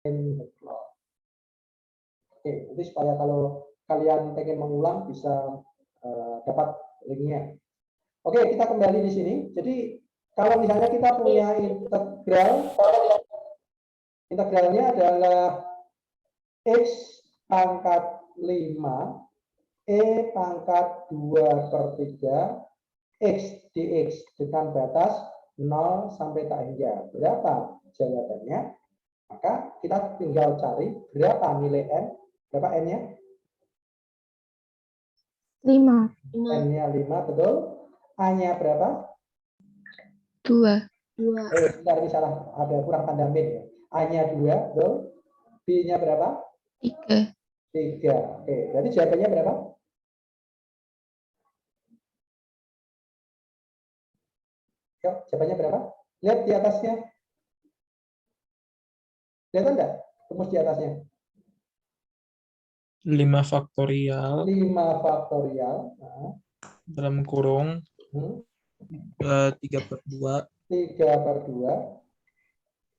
Oke, nanti supaya kalau kalian pengen mengulang bisa dapat linknya. Oke, kita kembali di sini. Jadi kalau misalnya kita punya integralnya adalah X pangkat 5, E pangkat 2/3, X dx dengan batas 0 sampai tak hingga. Berapa jawabannya? Maka kita tinggal cari berapa nilai N, berapa N-nya? 5. N-nya 5, betul. A-nya berapa? 2. Sebentar, ini salah, ada kurang tanda min ya. A-nya 2, betul. B-nya berapa? 3. 3. Oke, berarti jawabannya berapa? Yuk, jawabannya berapa? Lihat di atasnya. Lihat enggak? Rumus di atasnya. 5 faktorial 5 faktorial. Nah. dalam kurung 3/2 3/2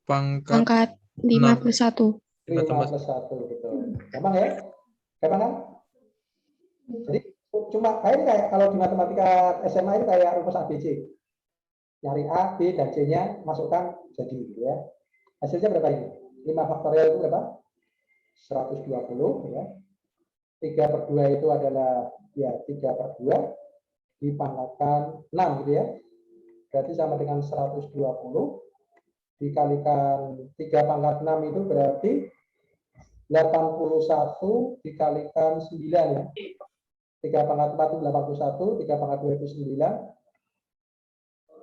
pangkat 5 plus 1. 5 plus 1, betul. Gampang ya? Gampang kan? Jadi cuma kayak kalau di matematika SMA itu kayak rumus ABC. Nyari A, B, dan C-nya masukkan jadi gitu ya. Hasilnya berapa ini? 5 faktorial itu berapa? 120 ya. 3/2 itu adalah ya 3/2 dipangkatkan 6 gitu ya. Berarti sama dengan 120 dikalikan 3 pangkat 6 itu berarti 81 dikalikan 9 ya. 3 pangkat 4 itu 81, 3 pangkat 2 itu 9.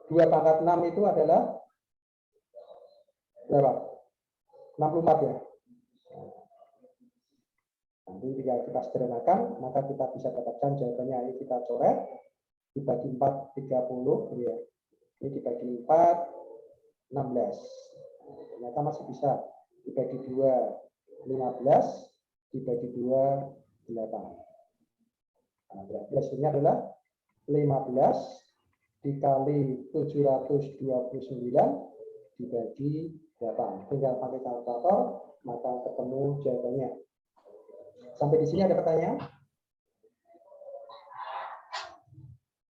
2 pangkat 6 itu adalah berapa? 64 ya. Nanti jika kita sederhanakan, maka kita bisa dapatkan jawabannya. Ini kita coret, dibagi 4, 30 ya. Ini dibagi 4, 16. Ternyata masih bisa. Dibagi 2, 15. Dibagi 2, 8. Nah, berarti hasilnya adalah 15 dikali 729 dibagi 8. Tinggal pakai kalkulator, maka ketemu jawabannya. Sampai di sini ada pertanyaan?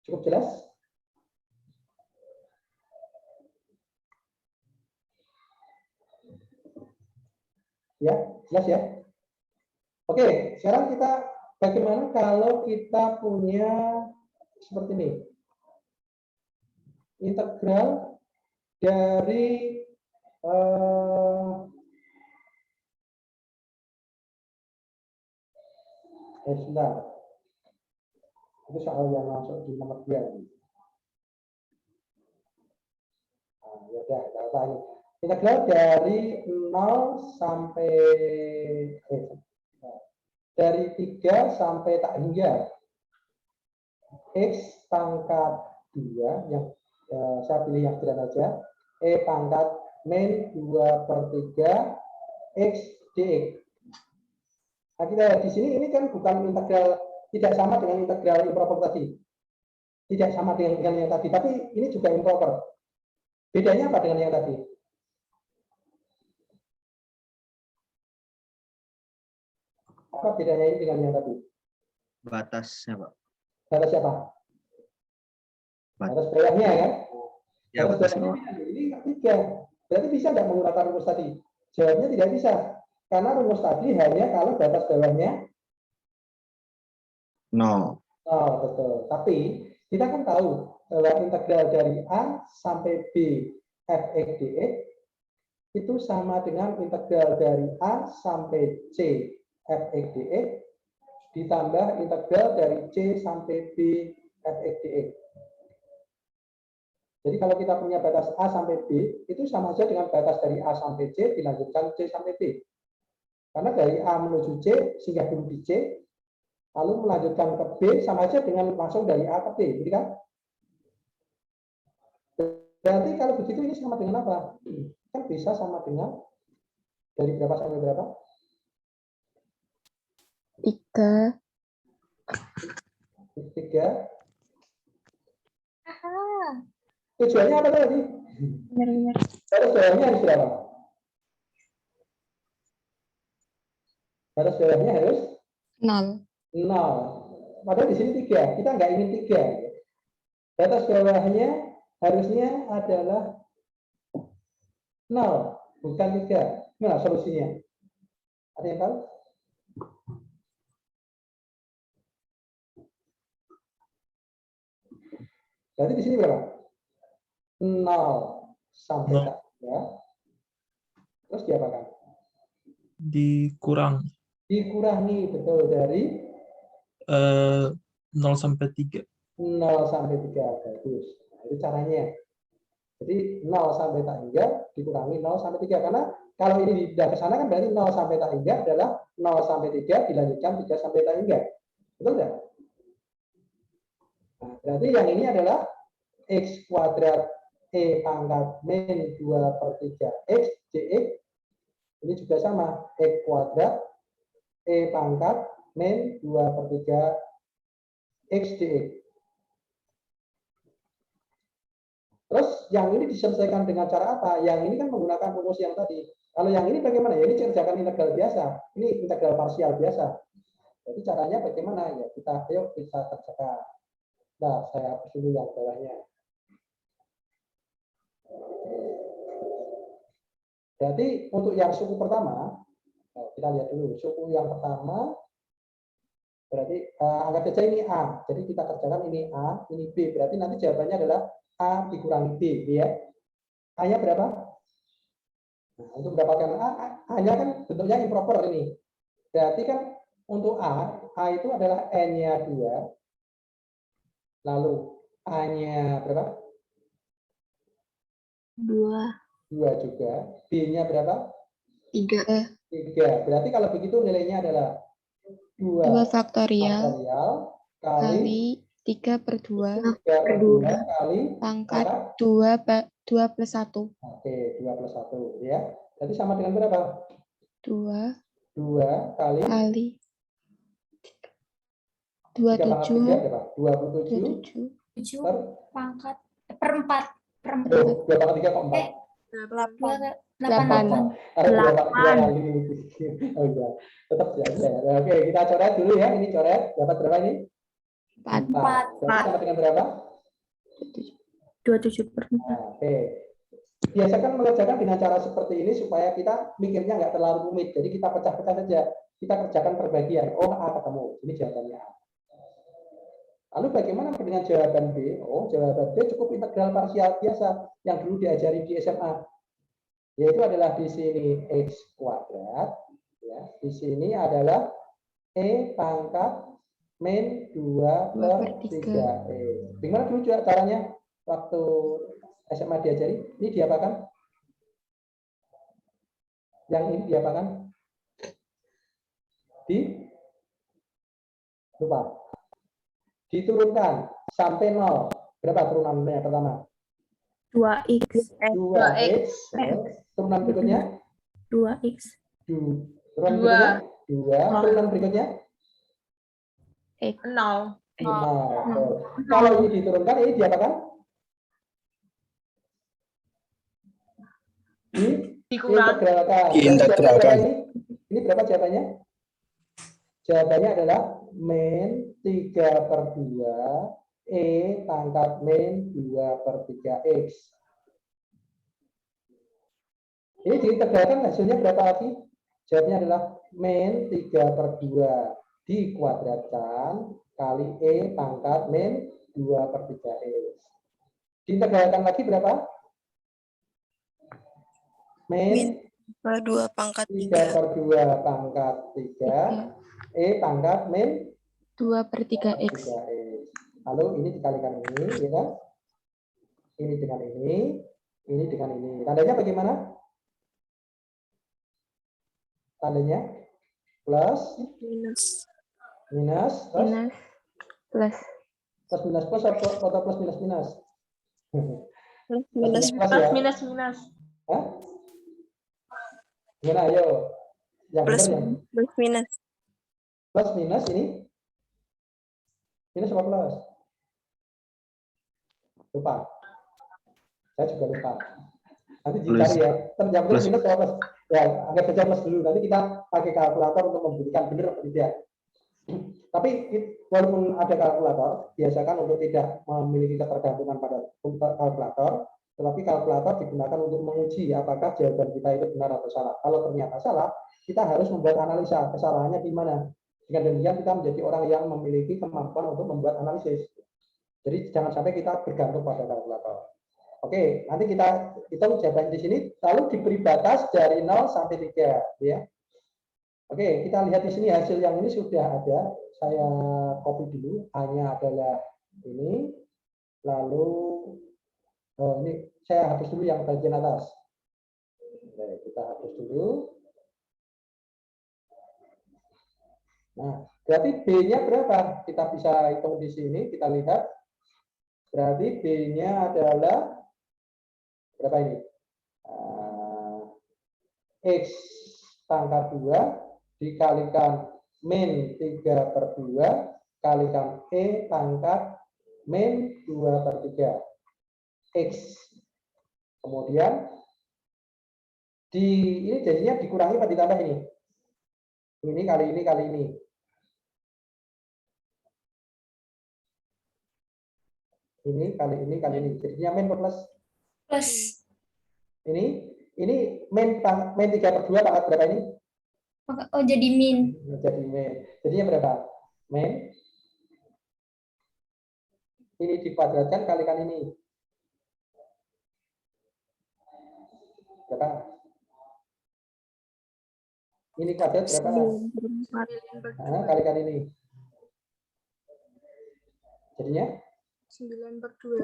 Cukup jelas? Ya, jelas ya? Oke, sekarang kita bagaimana kalau kita punya seperti ini. Integral dari sebentar. Itu soal yang masuk di nomor 2. Nah, ya udah, kita ini. Integral dari 0 sampai dari 3 sampai tak hingga X pangkat 2 yang saya pilih yang sederhana aja, E pangkat min 2/3 X dx. Nah, kita di sini ini kan bukan integral, tidak sama dengan integral improper tadi. Tidak sama dengan yang tadi, tapi ini juga improper. Bedanya apa dengan yang tadi? Apa bedanya ini dengan yang tadi? Batasnya, Pak. Batas siapa? Batas bawahnya kan? Ya, batas bawah. Ini 3. Berarti bisa nggak menggunakan rumus tadi? Jawabnya tidak bisa. Karena rumus tadi hanya kalau batas bawahnya 0. Oh, betul. Tapi kita kan tahu bahwa integral dari A sampai B fx dx itu sama dengan integral dari A sampai C fx dx ditambah integral dari C sampai B fx dx. Jadi kalau kita punya batas A sampai B itu sama saja dengan batas dari A sampai C dilanjutkan C sampai B. Karena dari A menuju C singgah dulu di C, lalu melanjutkan ke B sama aja dengan langsung dari A ke B, gitu kan? Berarti kalau begitu ini sama dengan apa? Kan bisa sama dengan dari berapa sampai berapa? 3. 3. Tujuannya apa tadi? Benar-benar. Batas bawahnya harus berapa? Batas bawahnya harus 0. 0. Padahal di sini 3. Kita nggak ingin 3. Batas bawahnya harusnya adalah 0, bukan 3. Nah, solusinya. Ada yang tahu? Berarti di sini berapa? 0 sampai Nol. tak ya. Terus diapakan? Dikurang Dikurangi, betul, dari 0 sampai 3. 0 sampai 3. Bagus. Nah, itu caranya. Jadi 0 sampai tak hingga dikurangi 0 sampai 3. Karena kalau ini tidak ke sana kan berarti 0 sampai tak hingga adalah 0 sampai 3 dilanjutkan 3 sampai tak hingga. Betul nggak? Nah, berarti yang ini adalah X kuadrat E pangkat min 2 per 3 X dx. Ini juga sama. X kuadrat E pangkat min 2 per 3 X dx. Terus yang ini diselesaikan dengan cara apa? Yang ini kan menggunakan rumus yang tadi. Kalau yang ini bagaimana? Ya ini kerjakan integral biasa. Ini integral parsial biasa. Jadi caranya bagaimana? Ya kita kerjakan. Nah, saya hapus dulu yang bawahnya. Berarti untuk yang suku pertama, kita lihat dulu. Suku yang pertama, berarti anggap saja ini A. Jadi kita kerjakan ini A, ini B. Berarti nanti jawabannya adalah A dikurangi B, ya. A-nya berapa? Nah, untuk mendapatkan A-nya kan bentuknya improper ini. Berarti kan untuk A itu adalah N-nya 2. Lalu A-nya berapa? 2. 2 juga. B-nya berapa? 3. 3. Berarti kalau begitu nilainya adalah 2 2 faktorial kali 3 per 2 3 per 2 kali pangkat apa? 2 plus 1. Oke, 2 plus 1 ya. Jadi sama dengan berapa? 2 kali kali 3 pangkat 3 27 berapa? 27 27 per pangkat per 4 per 4 2 pangkat 3 kok 4. 8. Karena 2 pangkat 3 kali. Oh iya, tetap ya. Oke, kita coret dulu ya. Ini coret. Dapat berapa ini? 4. 4. Berarti sama dengan berapa? 27 per 4. Nah, oke. Biasakan mengerjakan dengan cara seperti ini supaya kita mikirnya nggak terlalu rumit. Jadi kita pecah-pecah saja. Kita kerjakan perbagian. Oh, A ketemu. Ini jawabannya A. Lalu bagaimana dengan jawaban B? Oh, jawaban B cukup integral parsial biasa yang dulu diajari di SMA. Yaitu adalah di sini X kuadrat. Ya. Di sini adalah E pangkat min 2 per 3E. Gimana dulu juga caranya waktu SMA diajari? Ini diapakan? Yang ini diapakan? Lupa. Diturunkan sampai 0. Berapa turunannya pertama? 2x. 2x. Turunan berikutnya? 2x. Turunan berikutnya? 2. Turunan berikutnya? X. 0. 0. Kalau ini diturunkan, ini diapakan? Diintegralkan. Diintegralkan. Ini berapa jawabannya? Jawabannya adalah min 3 per 2 E pangkat min 2 per 3X. Ini diintegralkan hasilnya berapa lagi? Jawabnya adalah min 3 per 2 dikuadratkan kali E pangkat min 2 per 3X. Diintegralkan lagi berapa? Min 2 pangkat 3 3. per 2 pangkat 3 E pangkat min 2 per 3x. 3x. Lalu ini dikalikan ini, ya kan? Ini dengan ini dengan ini. Tandanya bagaimana? Tandanya plus, Minus. minus, plus, Plus. plus minus plus atau plus minus minus? Minus. Plus ya? minus. Hah? Gimana, ayo? Yang Plus. benar ya? Plus minus. Plus minus ini? Minus apa plus? Lupa. Saya juga lupa. Nanti Plus. dicari ya. Terjam Plus. minus atau plus. Ya, anggap saja plus dulu. Nanti kita pakai kalkulator untuk membuktikan benar atau tidak. Tapi walaupun ada kalkulator, biasakan untuk tidak memiliki ketergantungan pada kalkulator, tetapi kalkulator digunakan untuk menguji apakah jawaban kita itu benar atau salah. Kalau ternyata salah, kita harus membuat analisa kesalahannya di mana. Dengan demikian kita menjadi orang yang memiliki kemampuan untuk membuat analisis. Jadi jangan sampai kita bergantung pada kalkulator. Oke, nanti kita hitung jawaban di sini, lalu diberi batas dari 0 sampai 3, ya. Oke, kita lihat di sini hasil yang ini sudah ada. Saya copy dulu, hanya adalah ini. Lalu ini saya hapus dulu yang bagian atas. Oke, kita hapus dulu. Nah, berarti B-nya berapa? Kita bisa hitung di sini, kita lihat. Berarti B-nya adalah berapa ini? X pangkat 2 dikalikan min 3/2 kalikan E pangkat min 2/3 X. Kemudian ini jadinya dikurangi apa ditambah ini? Ini kali ini kali ini. Ini kali ini kali ini. Jadinya min plus. Plus. Ini min 3/2 pangkat berapa ini? Oh, jadi min. Jadi min. Jadinya berapa? Min. Ini dikuadratkan kalikan ini. Berapa? Ini kuadrat berapa? Nah, kalikan ini. Jadinya? 9/2.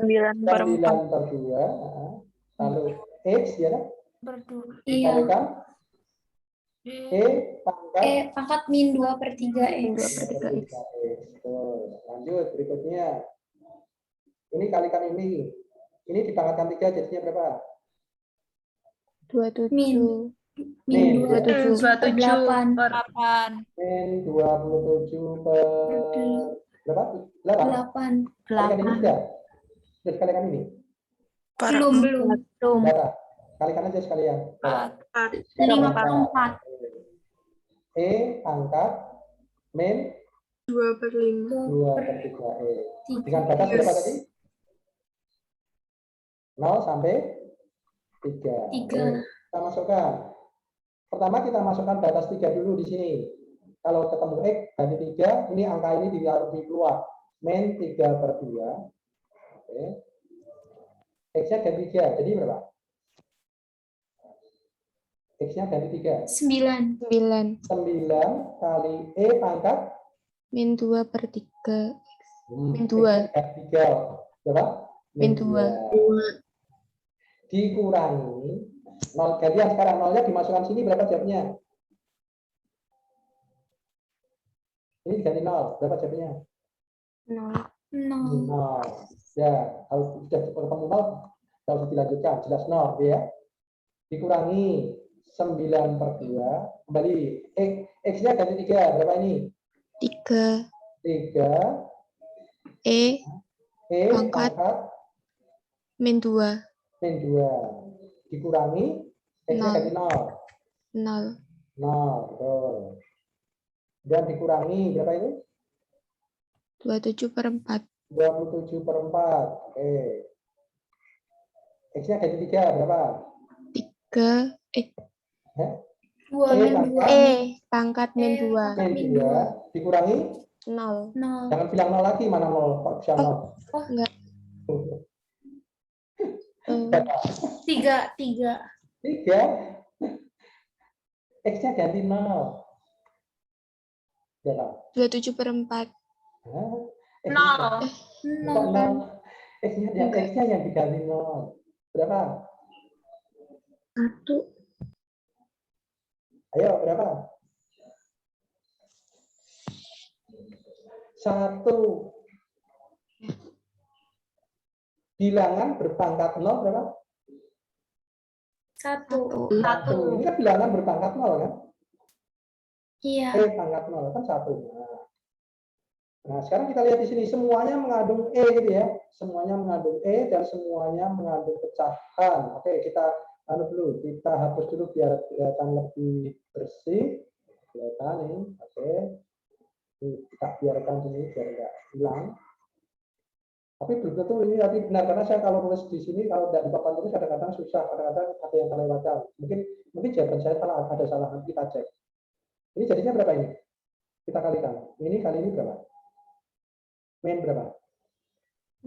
Lalu X ya kan? Iya. Kalikan E pangkat min 2/3 X. 2/3 X. Lanjut berikutnya. Ini kalikan ini. Ini dipangkatkan 3 jadinya berapa? 27. Min 27. 8. Min 27 per berapa? 8. 8. Kalikan ini sudah. Sudah kalikan ini. Belum. Berapa? Kalikan aja sekalian. 5/4. E pangkat min 2/3 E. Dengan batas berapa tadi? 0 sampai 3. 3. Kita masukkan. Pertama kita masukkan batas 3 dulu di sini. Kalau ketemu X ganti 3, ini angka ini dikeluar. Min 3/2. Oke. X-nya ganti 3, jadi berapa? X-nya ganti 3. 9. 9 kali E pangkat Min 2/3 X. Min 2. X-nya 3. Berapa? Min 2. Dikurangi 0 gantian sekarang 0-nya dimasukkan sini berapa jawabnya? Ini diganti 0, berapa jawabnya? 0. 0. Ya, kalau sudah ketemu 0, tidak usah dilanjutkan, jelas 0 ya. Dikurangi 9/2, kembali X-nya ganti 3, berapa ini? 3. 3 E pangkat min 2. min 2 dikurangi X-nya ganti 0. 0. 0, betul. Dan dikurangi berapa itu? 27/4. 27/4. Oke. X-nya ganti 3 berapa? 3. 2 E min pangkat 2. Pangkat min 2. min 2 dikurangi 0. 0. jangan bilang 0 lagi, mana 0 kok bisa 0. Enggak. 3. 3 X-nya ganti 0. Berapa? 27/4. Hah? Kok 0. 0? X-nya yang diganti 0. Berapa? 1. Ayo, berapa? 1. Bilangan berpangkat 0 berapa? 1. 1. Ini kan bilangan berpangkat 0 kan? Iya. E pangkat 0 kan 1. Nah, sekarang kita lihat di sini semuanya mengandung E gitu ya. Semuanya mengandung E dan semuanya mengandung pecahan. Oke, kita anu dulu, kita hapus dulu biar kelihatan lebih bersih. Kelihatan nih, oke. Kita biarkan sini biar enggak hilang. Tapi belum tentu ini nanti benar, karena saya kalau nulis di sini kalau tidak di papan tulis kadang-kadang susah, kadang-kadang ada yang terlewatkan. Mungkin jawaban saya salah, ada salah, nanti kita cek. Ini jadinya berapa ini? Kita kalikan. Ini kali ini berapa? Min berapa?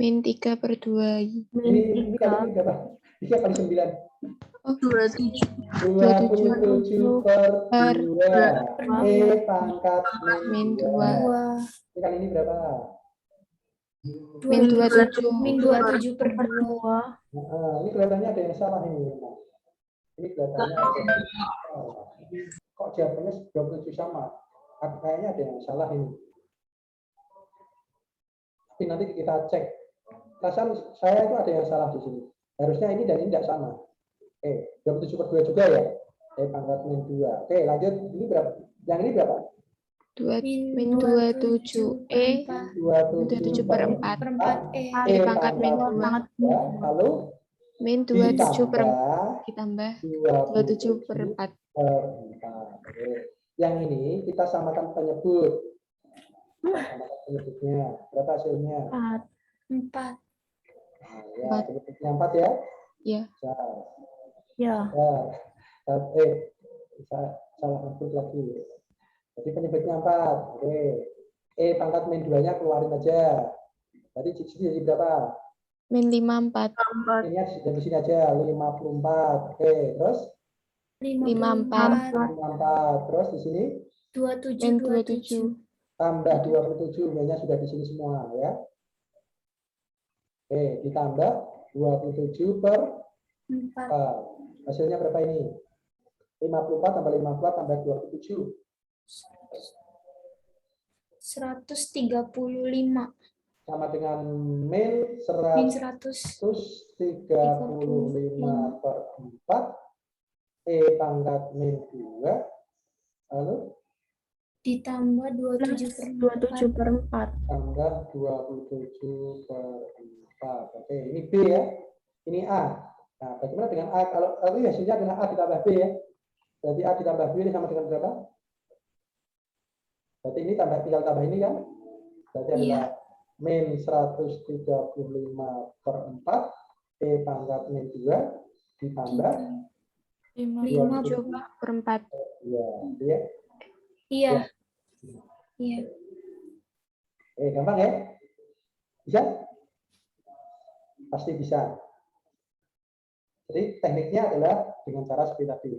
Min 3/2. Ini kali ini berapa? 3 kali 9. Oh, 27. 27 per 2. E pangkat min min 2. 2. Ini kali ini berapa? Min 27. Min 27/2. Nah, ini kelihatannya ada yang salah ini. Ini kelihatannya ada yang salah. Kok jawabannya 27 sama? Kayaknya ada yang salah ini. Tapi nanti kita cek. Perasaan saya itu ada yang salah di sini. Harusnya ini dan ini tidak sama. Oke, 27/2 juga ya. Pangkat min 2. Oke, lanjut. Ini berapa? Yang ini berapa? Min 27 E 27 per 4. 4 E. E pangkat min 2. Ya, lalu Min 27 per 4 ditambah ditambah 27 27 per 4. per 4. Oke. Yang ini kita samakan penyebut. Samakan penyebutnya. Berapa hasilnya? 4. Nah, ya, 4. penyebutnya 4 ya. Ya. Ya. Salah sebut lagi. Jadi penyebutnya 4. Oke. E pangkat min 2-nya keluarin aja. Tadi jadi berapa? Min 54. Ini dari sini aja 54. Oke, terus 54. 54. Terus di sini 27. Min 27. tambah 27, minyak sudah di sini semua ya. Oke, ditambah 27 per 4. Hasilnya berapa ini? 54 tambah 54 tambah 27. 135. Sama dengan min 135 per 4. E pangkat min 2. Lalu Ditambah 27 per 4. tambah 27 per 4. Oke, ini B ya. Ini A. Nah, bagaimana dengan A? Kalau hasilnya adalah A ditambah B ya. Berarti A ditambah B ini sama dengan berapa? Berarti ini tinggal tambah ini kan? Berarti adalah min 135 per 4. E pangkat min 2 ditambah 57 per 4. Ya, ya. Iya. Iya. Gampang ya? Bisa? Pasti bisa. Jadi tekniknya adalah dengan cara seperti tadi.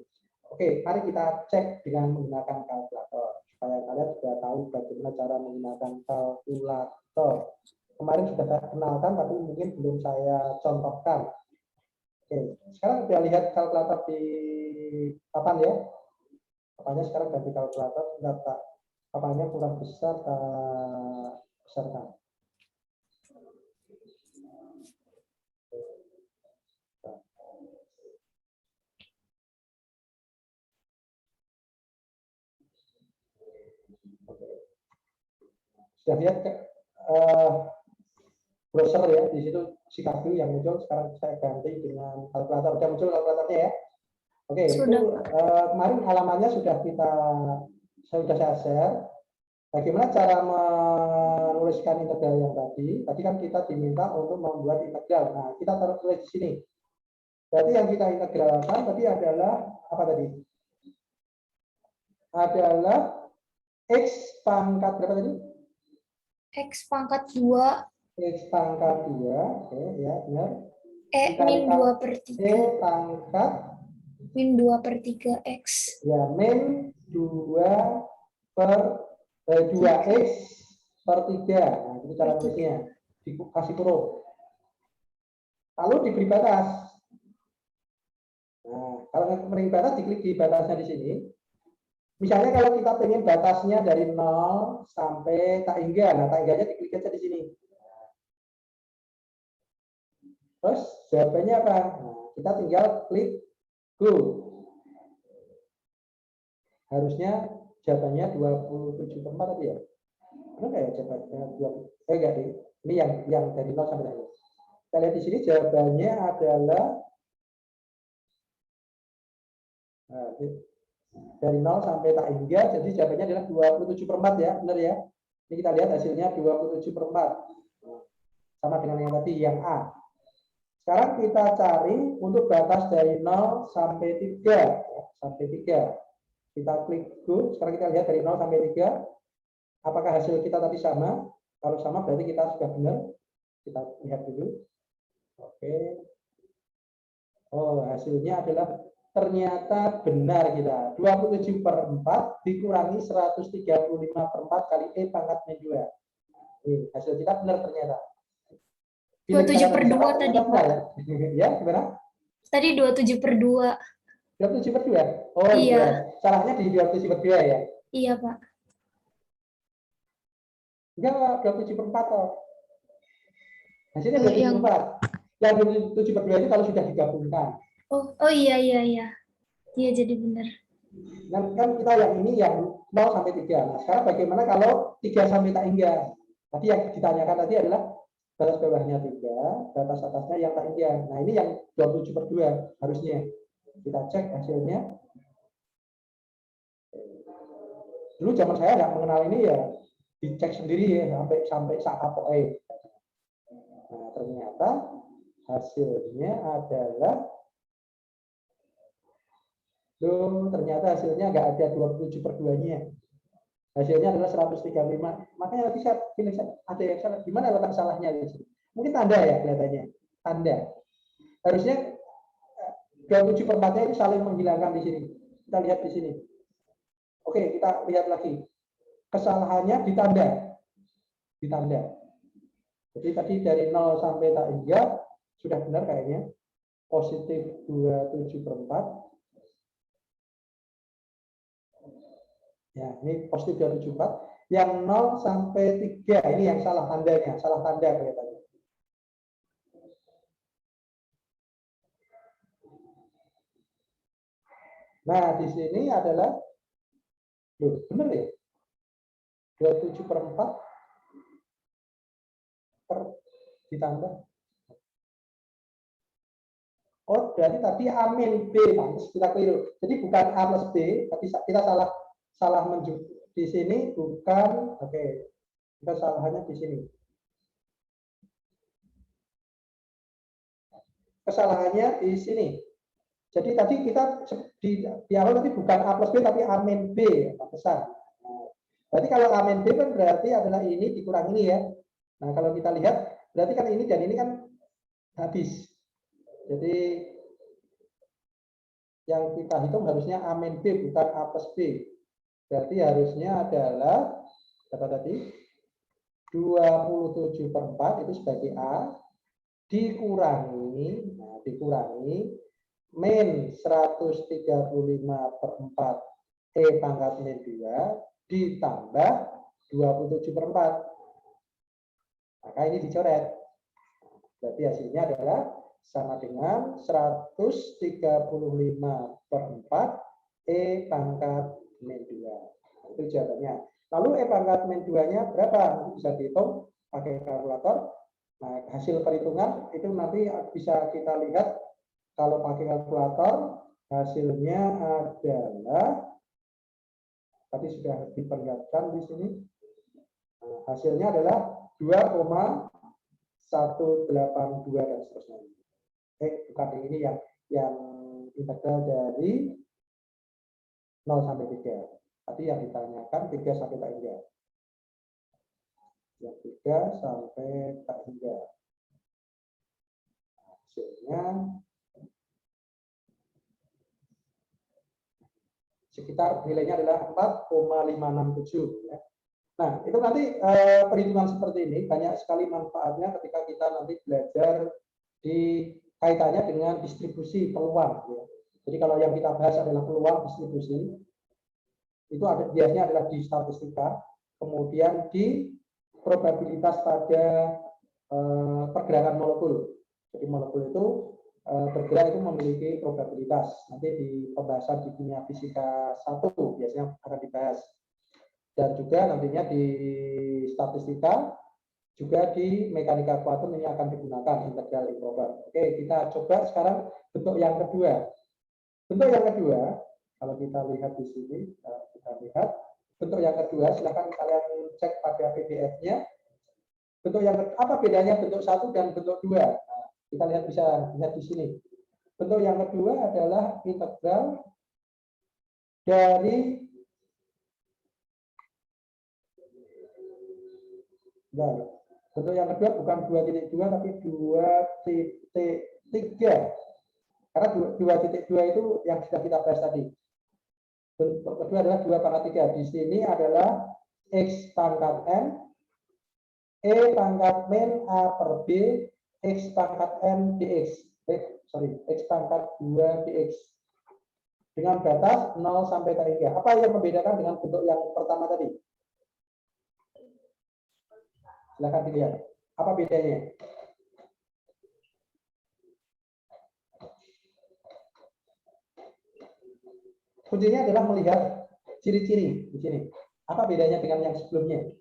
Oke, mari kita cek dengan menggunakan kalkulator supaya kalian sudah tahu bagaimana cara menggunakan kalkulator. Kemarin sudah saya kenalkan, tapi mungkin belum saya contohkan. Oke, sekarang kita lihat kalkulator di papan ya. Papannya sekarang ganti kalkulator, data papannya kurang besar, besarkan. Sudah lihat browser ya, di situ si kartu yang muncul. Sekarang saya ganti dengan kalkulator. Sudah muncul kalkulatornya ya. Oke, itu kemarin halamannya sudah saya share. Bagaimana cara menuliskan integral yang tadi? Tadi kan kita diminta untuk membuat integral. Nah, kita taruh tulis di sini. Berarti yang kita integralkan tadi adalah apa tadi? Adalah x pangkat berapa tadi? X pangkat 2. X pangkat 2. Oke, ya benar. Min 2 per 3. E pangkat Min 2 per 3 X. Ya, min 2 per 2x per 3. Nah, itu cara tulisnya. Dikasih huruf. Lalu diberi batas. Nah, kalau memberi batas, diklik di batasnya di sini. Misalnya kalau kita pengen batasnya dari 0 sampai tak hingga. Nah, tak hingganya diklik aja di sini. Terus jawabannya apa? Nah, kita tinggal klik go. Harusnya jawabannya 27/4 tadi ya. Mana kayak jawabannya 20? Enggak deh. Ini yang dari 0 sampai 100. Kita lihat di sini jawabannya adalah Nah, dari 0 sampai tak hingga, jadi jawabannya adalah 27/4 ya, benar ya. Ini kita lihat hasilnya 27/4. Sama dengan yang tadi, yang A. Sekarang kita cari untuk batas dari 0 sampai 3. Ya, sampai 3. Kita klik go. Sekarang kita lihat dari 0 sampai 3. Apakah hasil kita tadi sama? Kalau sama berarti kita sudah benar. Kita lihat dulu. Oke. Oh, hasilnya adalah ternyata benar kita. 27/4 dikurangi 135/4 kali E pangkat min 2. Ini hasil kita benar ternyata. 27/2 tadi, Pak. Ya, gimana? Tadi 27/2. 27/2? Oh Iya. iya. Salahnya di 27/2 ya? Iya, Pak. Enggak, 27/4 toh. Hasilnya Yang 27/4. Yang 27/2 itu kalau sudah digabungkan. Oh iya. Iya, jadi benar. Nah, kan kita yang ini yang 0 sampai 3. Nah, sekarang bagaimana kalau 3 sampai tak hingga? Tadi yang ditanyakan tadi adalah batas bawahnya 3, batas atasnya yang tak hingga. Nah, ini yang 27/2 harusnya. Kita cek hasilnya. Dulu zaman saya nggak mengenal ini ya, dicek sendiri ya sampai sak apoe. Nah, ternyata hasilnya adalah ternyata hasilnya nggak ada 27/2-nya. Hasilnya adalah 135. Makanya nanti saya pilih ada yang salah. Gimana letak salahnya di sini? Mungkin tanda ya kelihatannya. Tanda. Harusnya 27/4-nya itu saling menghilangkan di sini. Kita lihat di sini. Oke, kita lihat lagi. Kesalahannya di tanda. Di tanda. Jadi tadi dari 0 sampai tak hingga sudah benar kayaknya. Positif 27/4. Ya, ini positif 274. Yang 0 sampai 3 ini yang salah tandanya, salah tanda kelihatannya. Nah, di sini adalah benar ya? 27/4 ditambah. Oh, berarti tadi A min B, pantas kita keliru. Jadi bukan A plus B, tapi kita salah menunjuk di sini bukan. Oke, kita salahnya di sini. Kesalahannya di sini. Jadi tadi kita di awal tadi bukan A plus B tapi A min B, pantesan. Nah, berarti kalau A min B kan berarti adalah ini dikurang ini ya. Nah, kalau kita lihat berarti kan ini dan ini kan habis. Jadi yang kita hitung harusnya A min B bukan A plus B. Berarti harusnya adalah apa tadi? 27/4 itu sebagai A dikurangi, nah, dikurangi min 135/4 E pangkat min 2 ditambah 27/4. Maka ini dicoret. Berarti hasilnya adalah sama dengan 135/4 E pangkat min 2. Itu jawabannya. Lalu E pangkat min 2-nya berapa? Nanti bisa dihitung pakai kalkulator. Nah, hasil perhitungan itu nanti bisa kita lihat kalau pakai kalkulator. Hasilnya adalah tadi sudah diperlihatkan di sini. Nah, hasilnya adalah 2,182 dan seterusnya. Bukan ini yang integral dari 0 sampai 3. Tadi yang ditanyakan 3 sampai tak hingga. Yang 3 sampai tak hingga. Hasilnya sekitar nilainya adalah 4,567 ya. Nah, itu nanti perhitungan seperti ini banyak sekali manfaatnya ketika kita nanti belajar di kaitannya dengan distribusi peluang ya. Jadi kalau yang kita bahas adalah peluang distribusi, itu biasanya adalah di statistika, kemudian di probabilitas pada pergerakan molekul. Jadi molekul itu bergerak itu memiliki probabilitas. Nanti di pembahasan di kimia fisika 1 biasanya akan dibahas. Dan juga nantinya di statistika, juga di mekanika kuantum ini akan digunakan integral improper. Oke, kita coba sekarang bentuk yang kedua. Bentuk yang kedua, Kalau kita lihat di sini, kita lihat bentuk yang kedua, silahkan kalian cek pada PDF-nya. Bentuk yang apa bedanya bentuk 1 dan bentuk 2? Nah, kita bisa lihat di sini. Bentuk yang kedua adalah integral dari bentuk yang kedua bukan 2.2 tapi 2.3. Karena 2.2 itu yang sudah kita bahas tadi. Bentuk kedua adalah 2 pangkat 3. Di sini adalah X pangkat N, E pangkat min A per B, X pangkat N dx. X pangkat 2 dx. Dengan batas 0 sampai 3. Apa yang membedakan dengan bentuk yang pertama tadi? Silahkan dilihat. Apa bedanya? Kuncinya adalah melihat ciri-ciri di sini. Apa bedanya dengan yang sebelumnya?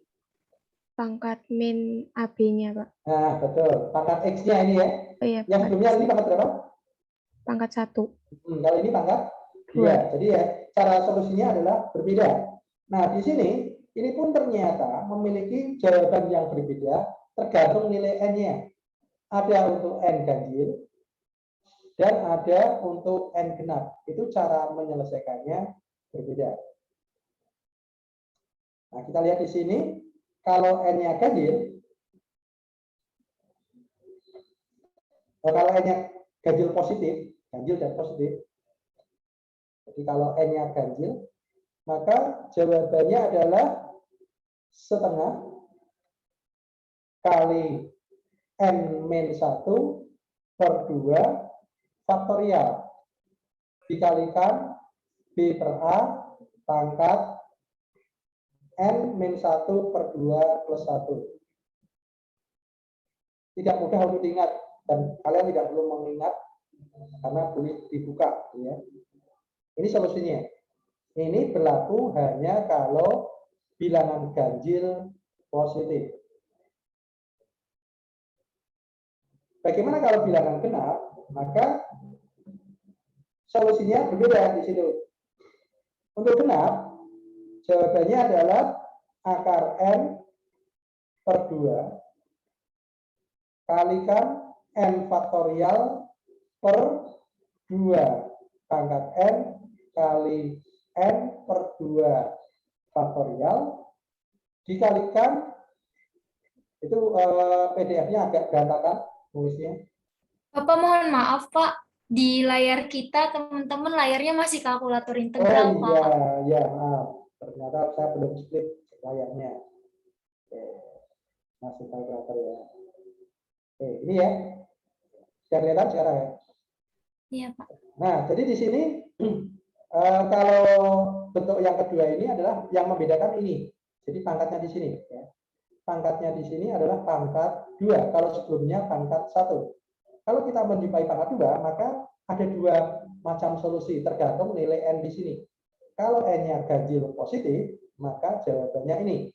Pangkat min AB-nya, Pak. Nah, betul. Pangkat X-nya ini ya. Oh, iya, Yang sebelumnya ini pangkat berapa? pangkat 1. Kalau ini pangkat 2. Jadi ya, cara solusinya adalah berbeda. Nah, di sini, ini pun ternyata memiliki jawaban yang berbeda tergantung nilai N-nya. Ada untuk N ganjil, dan ada untuk N genap. Itu cara menyelesaikannya berbeda. Nah, kita lihat di sini, kalau N-nya ganjil, kalau N-nya ganjil positif, ganjil dan positif, jadi kalau N-nya ganjil, maka jawabannya adalah setengah kali N-1 per 2 faktorial dikalikan B per A pangkat N-1 per 2 plus 1. Tidak mudah untuk diingat dan kalian tidak perlu mengingat karena boleh dibuka. Ya. Ini solusinya. Ini berlaku hanya kalau bilangan ganjil positif. Bagaimana kalau bilangan genap? Maka solusinya berbeda di situ. Untuk genap, jawabannya adalah akar N per 2 kalikan N faktorial per 2 pangkat N kali N per 2 faktorial dikalikan, itu PDF-nya agak berantakan tulisnya. Bapak mohon maaf Pak, di layar kita teman-teman layarnya masih kalkulator integral Oh Pak. iya, maaf. Ternyata saya belum split layarnya. Oke. Masih kalkulator ya. Oke, ini ya. Sudah kelihatan sekarang ya? Iya Pak. Nah, jadi di sini kalau bentuk yang kedua ini adalah yang membedakan ini. Jadi pangkatnya di sini. Ya. Pangkatnya di sini adalah pangkat 2. Kalau sebelumnya pangkat 1. Kalau kita menjumpai pangkat 2, maka ada 2 macam solusi tergantung nilai N di sini. Kalau N-nya ganjil positif, maka jawabannya ini.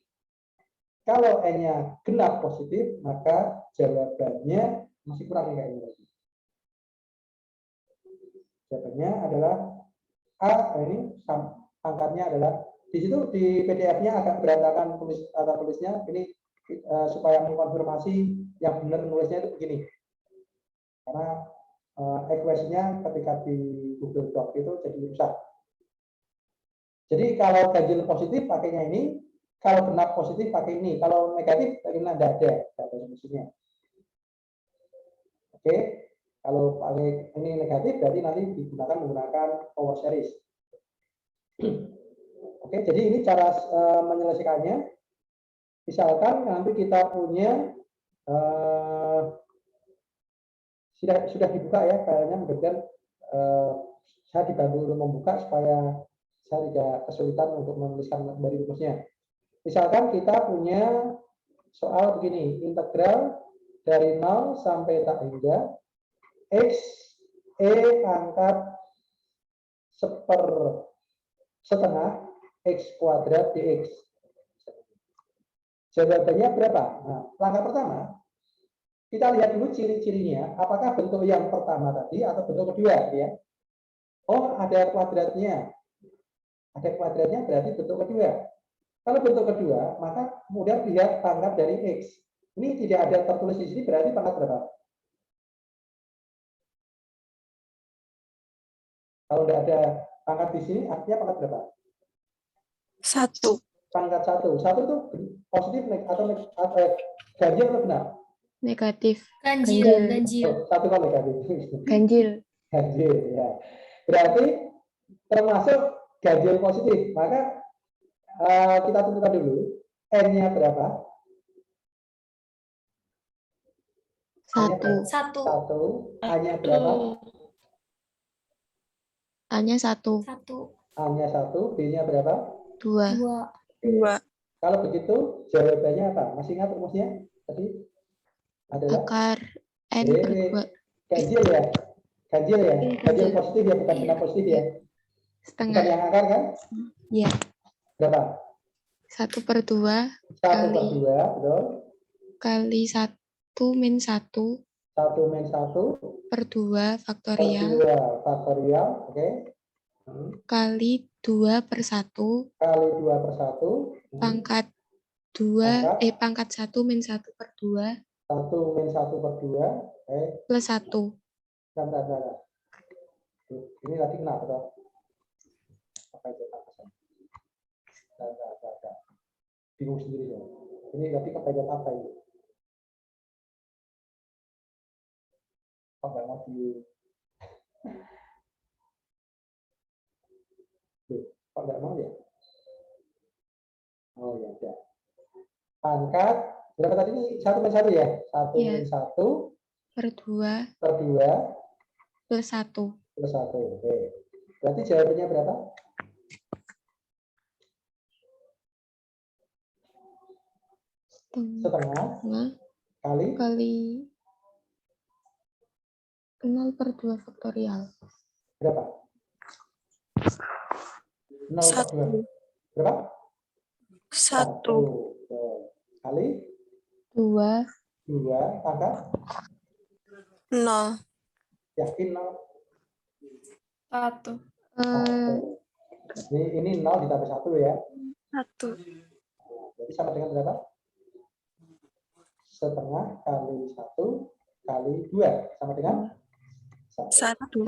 Kalau N-nya genap positif, maka jawabannya masih kurang kayak ini. Jawabannya adalah A, ini pangkatnya adalah di situ di PDF-nya agak berantakan tulisnya. Ini supaya mengkonfirmasi yang benar nulisnya itu begini. Karena equation-nya ketika di Google Doc itu jadi rusak. Jadi kalau ganjil positif pakainya ini, kalau genap positif pakai ini, kalau negatif bagaimana? Tidak ada solusinya. Oke, kalau pakai ini negatif berarti nanti digunakan menggunakan power series. Oke, jadi ini cara menyelesaikannya. Misalkan nanti kita punya sudah dibuka ya, kayaknya mudah-mudahan saya dibantu untuk membuka supaya saya tidak kesulitan untuk menuliskan kembali rumusnya. Misalkan kita punya soal begini, integral dari 0 sampai tak hingga X E pangkat setengah X kuadrat dx. Jawabannya berapa? Nah, langkah pertama, kita lihat dulu ciri-cirinya, apakah bentuk yang pertama tadi atau bentuk kedua, ya. Oh, ada kuadratnya. Ada kuadratnya berarti bentuk kedua. Kalau bentuk kedua, maka kemudian lihat pangkat dari X. Ini tidak ada tertulis di sini, berarti pangkat berapa? Kalau tidak ada pangkat di sini, artinya pangkat berapa? 1. Pangkat 1. 1 itu positif atau ganjil atau benar? Negatif. Ganjil, Ganjil. ganjil. Oh, 1 kan negatif. Ganjil. Ganjil, ya. Berarti termasuk ganjil positif. Maka kita tentukan dulu N-nya berapa? Satu. Satu. 1. A-nya berapa? A-nya 1. Satu. A-nya 1, B-nya berapa? 2. Dua. 2. Kalau begitu, jawabannya apa? Masih ingat rumusnya? Tadi adalah Akar N per 2. ganjil ya? Ganjil ya? Ganjil Ganjil. positif ya, bukan benar positif ya? Bukan Setengah. yang akar kan? Iya. Berapa? 1 per 2 1 per Kali. 2, betul? kali 1 min 1 1 min 1 per 2 per faktorial 2 faktorial, oke? kali 2 per 1 Kali 2 per 1. pangkat pangkat 1 min 1 per 2 1 min 1 per 2, oke? plus 1. Bentar. Ini tadi kenapa toh? Apa itu? Bentar. Bingung sendiri ya. Ini tadi kepencet apa ini? Kok nggak mau di... Kok nggak mau ya? Oh ya, ya. Pangkat berapa tadi ini? 1 min 1 ya? 1 Iya. min 1 Per 2 per 2 plus 1. plus 1. Oke. Berarti jawabannya berapa? Setengah kali Kali 0 per 2 faktorial. berapa? 0 per 2. 1. Berapa? 1. Kali 2 pangkat 0. yakin 0. 1. Ini 0 ditambah 1 ya. 1. Jadi sama dengan berapa? Setengah kali 1 kali 2 sama dengan 1. 1.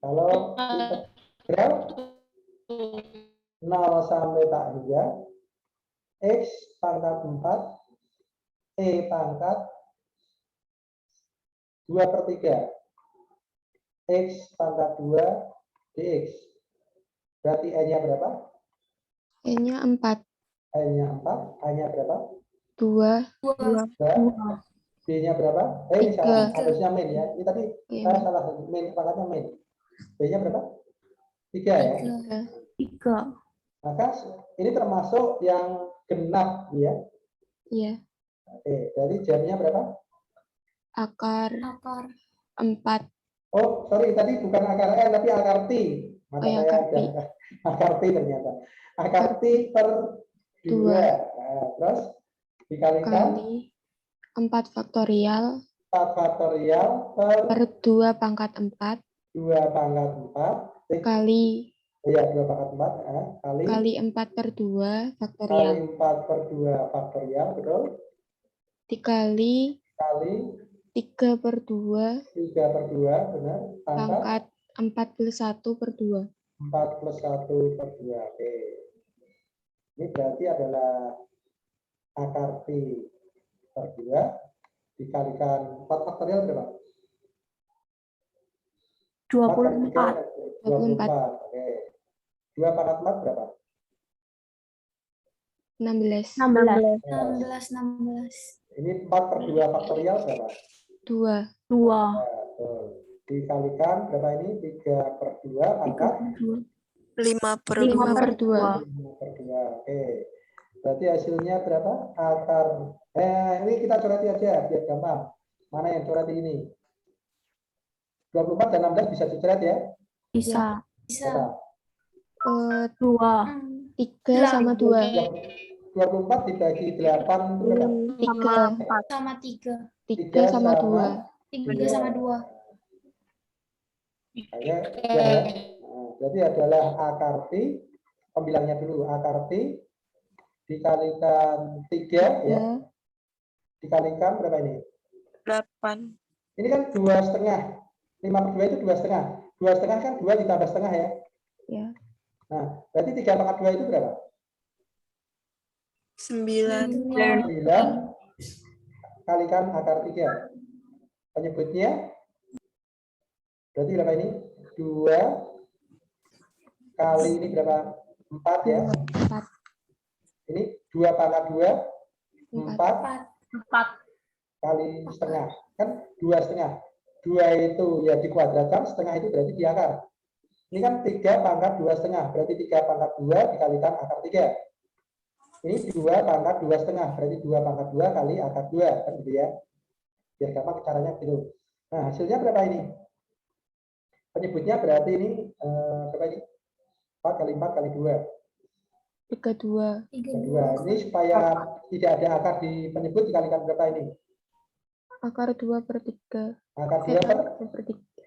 Kalau integral 0 sampai tak hingga X pangkat 4 E pangkat 2 per 3 X pangkat 2 dx. Berarti N-nya berapa? N-nya 4. N-nya 4, A-nya berapa? 2. 2. B-nya berapa? Ini salah, harusnya min ya. Ini tadi saya salah, min pangkatnya min. B-nya berapa? 3 ya. 3. Maka ini termasuk yang genap ya. Iya. Oke, jadi jamnya berapa? Akar Akar 4. Oh, sorry, tadi bukan akar N, tapi akar T. Maka Oh ya, saya akar T. akar T ternyata. Akar T per 2. Nah, terus dikalikan Kali 4 faktorial 4 faktorial per 2 pangkat 4 2 pangkat 4. kali Ya, 2 pangkat 4. kali 4 per 2 Kali faktorial 4 per 2 faktorial, betul? dikali Kali 3 per 2 3 per 2, benar? Pangkat pangkat 4 plus 1 per 2. 4 plus 1 per 2. Oke. Ini berarti adalah akar T per 2 dikalikan 4 faktorial berapa? 24. 24. Oke. 2 pangkat 4 berapa? 16. 16. Ini 4 per 2 faktorial berapa? 2. Dikalikan berapa ini? 3 per 2 pangkat 5 per 5 per 2. 5 per 2. Oke. Berarti hasilnya berapa? Akar. Ini kita corati aja biar gampang. Mana yang coret ini? 24 dan 16 bisa dicoret ya? Bisa. Berapa? 3 sama 2. 24 dibagi 8 itu berapa? 3. Sama 3. 3 sama 2. 3 sama 2. Saya ya. Nah, berarti adalah akar T, pembilangnya dulu, akar T dikalikan 3 ya. Dikalikan berapa ini? 8. Ini kan 2,5. 5/2 itu 2,5. 2,5 kan 2 ditambah setengah ya. Ya. Nah, berarti 3/2 itu berapa? 9. 9 kalikan akar 3. Penyebutnya berarti berapa ini? 2 kali ini berapa? 4 ya. 4. Ini 2/2, 4 4. kali setengah. Kan 2,5. 2 itu ya dikuadratkan, setengah itu berarti di akar. Ini kan 3/2,5. Berarti 3/2 dikalikan akar 3. Ini 2/2,5. Berarti 2/2 kali akar 2. Kan gitu ya. Biar gampang caranya gitu. Nah, hasilnya berapa ini? Penyebutnya berarti ini berapa ini? 4 kali 4 kali 2. 32. 2. Ini supaya tidak ada akar di penyebut dikalikan berapa ini? Akar 2/3. Akar 2 per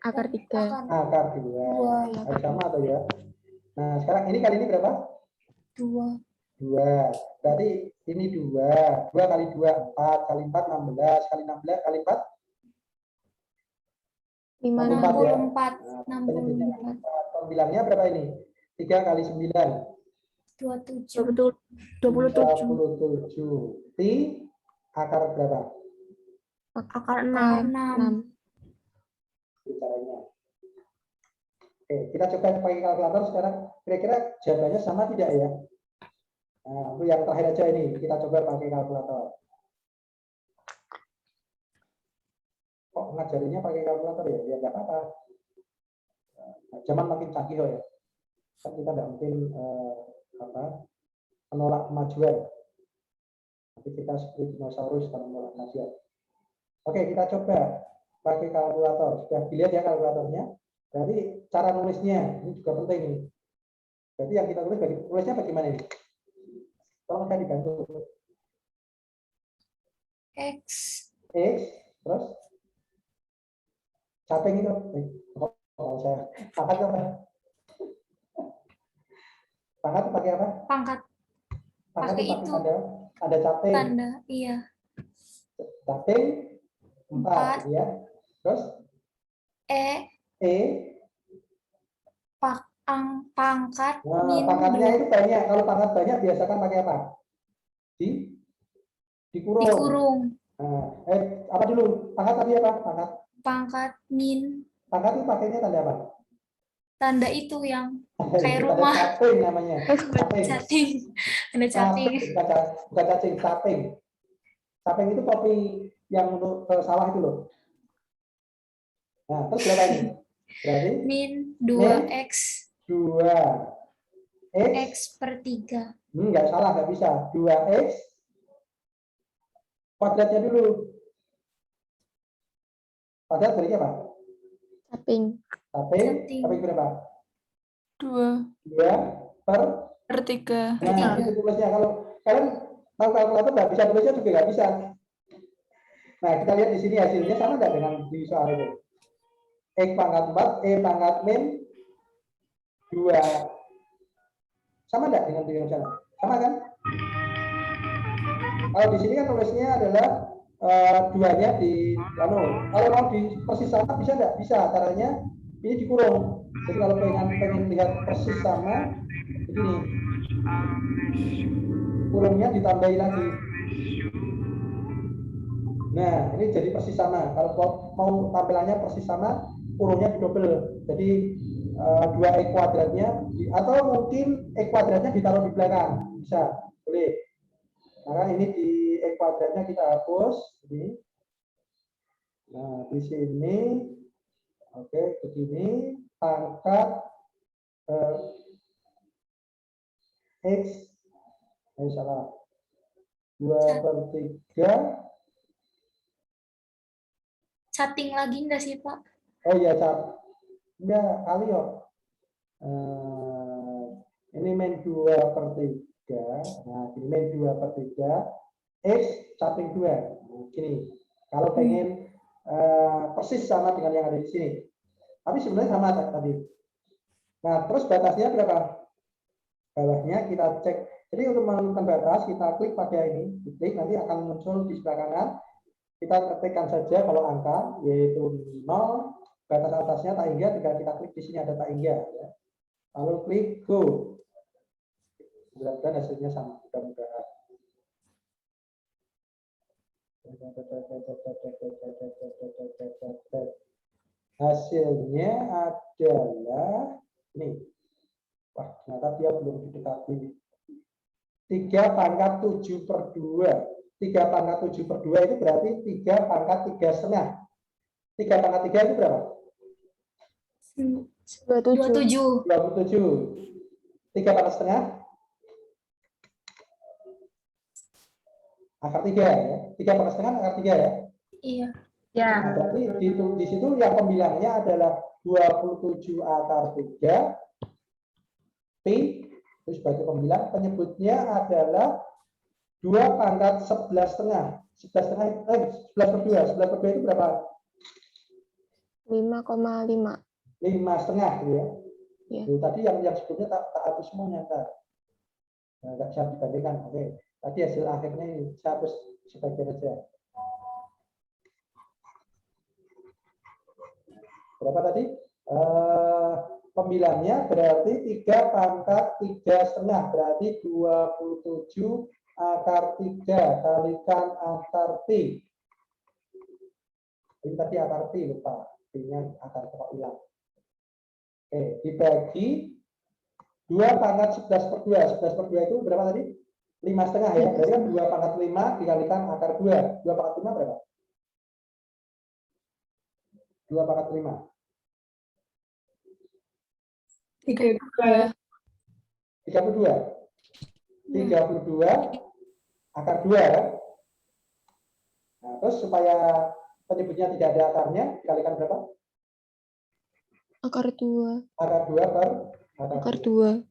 Akar 3. akar 2. Harus sama atau ya? Nah, sekarang ini kali ini berapa? 2. 2. Berarti ini 2. 2 kali 2, 4 kali 4, 16 kali 16 kali 4. 64 ya. 64. Nah, penyebutnya 64. Pembilangnya berapa ini? 3 kali 9. 27. 27. T akar berapa? Akar 6. 6. Caranya. Oke, kita coba pakai kalkulator sekarang. Kira-kira jawabannya sama tidak ya? Nah, untuk yang terakhir aja ini kita coba pakai kalkulator. Kok ngajarinya pakai kalkulator ya? Ya nggak apa-apa. Nah, zaman makin canggih ya. Kan kita nggak mungkin menolak kemajuan. Tapi kita seperti dinosaurus kalau menolak kemajuan. Oke, kita coba pakai kalkulator. Sudah dilihat ya kalkulatornya. Berarti cara nulisnya ini juga penting nih. Berarti yang kita tulis nulisnya bagaimana ini? Tolong saya dibantu. X. Terus caping itu. Oh, saya pangkat apa? Pangkat pakai apa? Pangkat. Pangkat Pakai pakai itu. Ada caping. Tanda. Iya. Caping 4 gitu ya. Terus pangkat nah, pangkatnya itu banyak. Kalau pangkat banyak biasakan pakai apa? Dikurung. dikurung. Nah, apa dulu? Pangkat tadi apa? Pangkat min. Pangkat itu pakainya tanda apa? Tanda itu yang kayak Tanda rumah. caping namanya. Cacing. Ada cacing. Bukan cacing, caping. Caping itu kopi yang untuk ke sawah itu loh. Nah, terus berapa ini? Berarti Min 2x. 2x per 3. Enggak salah, nggak bisa. 2x kuadratnya dulu. Kuadrat berarti apa? Caping. Caping berapa? 2 per 3. Nah, itu tulisnya. Kalau kalian tahu kalkulator nggak bisa tulisnya juga nggak bisa. Nah, kita lihat di sini hasilnya sama nggak dengan di soal itu? X pangkat 4, pangkat min 2. Sama nggak dengan di sana? Sama kan? Kalau di sini kan tulisnya adalah duanya di kalau mau di persis sama bisa nggak? Bisa. Caranya ini dikurung. Jadi kalau pengen lihat persis sama, begini. Kurungnya ditambahi lagi. Nah, ini jadi persis sama. Kalau mau tampilannya persis sama, kurungnya didobel. Jadi 2x kuadratnya atau mungkin x kuadratnya ditaruh di belakang. Bisa, boleh. Maka ini di x kuadratnya kita hapus. Ini. Nah, di sini, oke, begini. Pangkat x, salah. 2/3. Chatting lagi enggak sih, Pak? Oh iya, enggak, kali ya. Ini min 2/3. Nah, ini min 2/3. X chatting 2. Gini, kalau pengen persis sama dengan yang ada di sini. Tapi sebenarnya sama tadi. Nah, terus batasnya berapa? Bawahnya kita cek. Jadi untuk menentukan batas, kita klik pada ini. Klik, nanti akan muncul di sebelah kanan. Kita ketikkan saja kalau angka, yaitu 0. Batas atasnya tak hingga, tinggal kita klik di sini ada tak hingga. Ya. Lalu klik go. Mudah-mudahan hasilnya sama. Mudah-mudahan. Hasilnya adalah ini. Wah, ternyata dia belum didekati. 3/7/2. 3/7/2 itu berarti 3/3,5. 3/3 itu berapa? 27. 27. 3/4,5. Akar 3 ya. 3/4 akar 3 ya. Iya. Nah, berarti di situ yang pembilangnya adalah 27 akar 3 P, itu sebagai pembilang. Penyebutnya adalah 2/11,5. 11/2. 11/2 itu berapa? 5,5. 5,5 gitu ya. Iya. Tadi yang sebelumnya tak hapus semuanya. Nah, nggak bisa dibandingkan. Oke. Tadi hasil akhirnya ini saya hapus sebagian aja. Berapa tadi? Pembilangnya berarti 3/3,5 berarti 27 akar 3 kalikan akar T. Ini tadi akar T lupa. T-nya akar pokok hilang. Oke, dibagi 2/11/2. 11/2 itu berapa tadi? 5,5 ya. Berarti kan 2/5 dikalikan akar 2. 2/5 berapa? 2/5. 32. 32. 32 akar 2 kan? Nah, terus supaya penyebutnya tidak ada akarnya, dikalikan berapa? Akar 2. Akar 2 per Akar 2.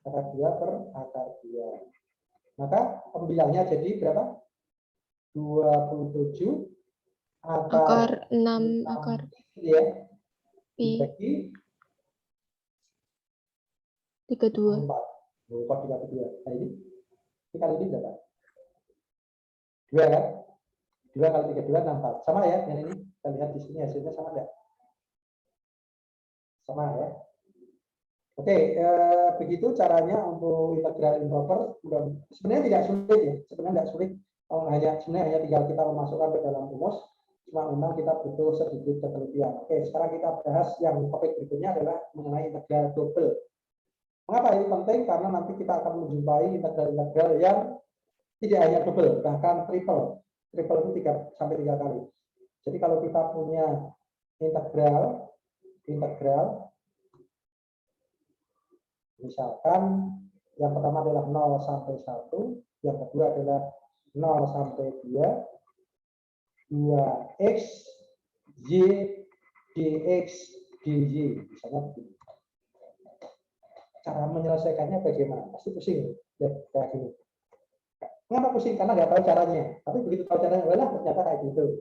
Akar 2 per akar 2. Maka pembilangnya jadi berapa? 27 Akar 6 akar ya. Pi Dibagi 32. 4. Lupa 32. Nah ini kali ini berapa? 2 kan? 2 kali 32 64. Sama ya yang ini. Kita lihat di sini hasilnya sama enggak? Sama ya. Oke, begitu caranya untuk integral improper. Sebenarnya tidak sulit ya. Sebenarnya tidak sulit. Sebenarnya hanya tinggal kita memasukkan ke dalam rumus. Cuma memang kita butuh sedikit ketelitian. Oke, sekarang kita bahas yang topik berikutnya adalah mengenai integral double. Mengapa ini penting? Karena nanti kita akan menjumpai integral-integral yang tidak hanya double, bahkan triple. Triple itu 3 sampai 3 kali. Jadi kalau kita punya integral misalkan yang pertama adalah 0 sampai 1, yang kedua adalah 0 sampai 2, 2x, y, dx, dy. Misalnya begini. Cara menyelesaikannya bagaimana? Pasti pusing. Ya, kayak gini. Kenapa pusing? Karena nggak tahu caranya. Tapi begitu tahu caranya, lah ternyata kayak gitu.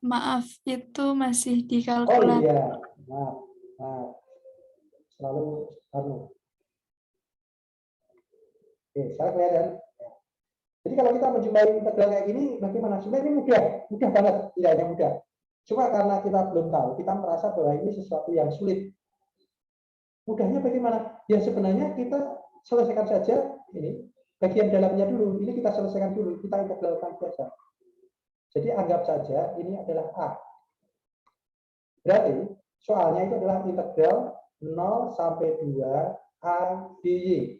Maaf, itu masih di Oh kalkulator. iya, maaf. Selalu Oke, sekarang kelihatan. Jadi kalau kita menjumpai integral kayak gini, bagaimana? Sebenarnya ini mudah banget, tidak hanya mudah. Cuma karena kita belum tahu, kita merasa bahwa ini sesuatu yang sulit. Mudahnya bagaimana? Ya sebenarnya kita selesaikan saja ini bagian dalamnya dulu. Ini kita selesaikan dulu, kita integralkan saja. Jadi anggap saja ini adalah A. Berarti soalnya itu adalah integral 0 sampai 2 A dy.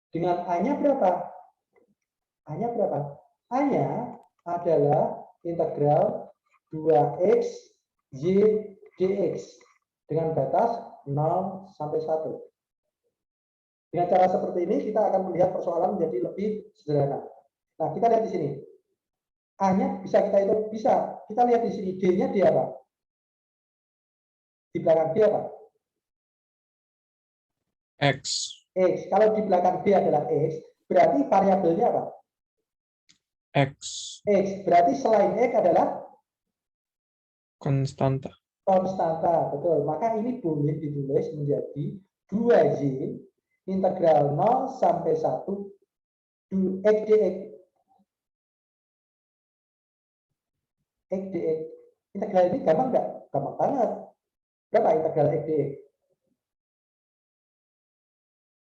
Dengan A-nya berapa? A-nya berapa? A-nya adalah integral 2x y dx dengan batas 0 sampai 1. Dengan cara seperti ini kita akan melihat persoalan menjadi lebih sederhana. Nah, kita lihat di sini. A-nya bisa kita hitung, bisa. Kita lihat di sini D-nya D apa? Di belakang D apa? X. X. Kalau di belakang D adalah X, berarti variabelnya apa? X. X. Berarti selain X adalah Konstanta. konstanta, betul. Maka ini boleh ditulis menjadi 2y integral 0 sampai 1 x dx. X dx. Integral ini gampang nggak? Gampang banget. Berapa integral x dx?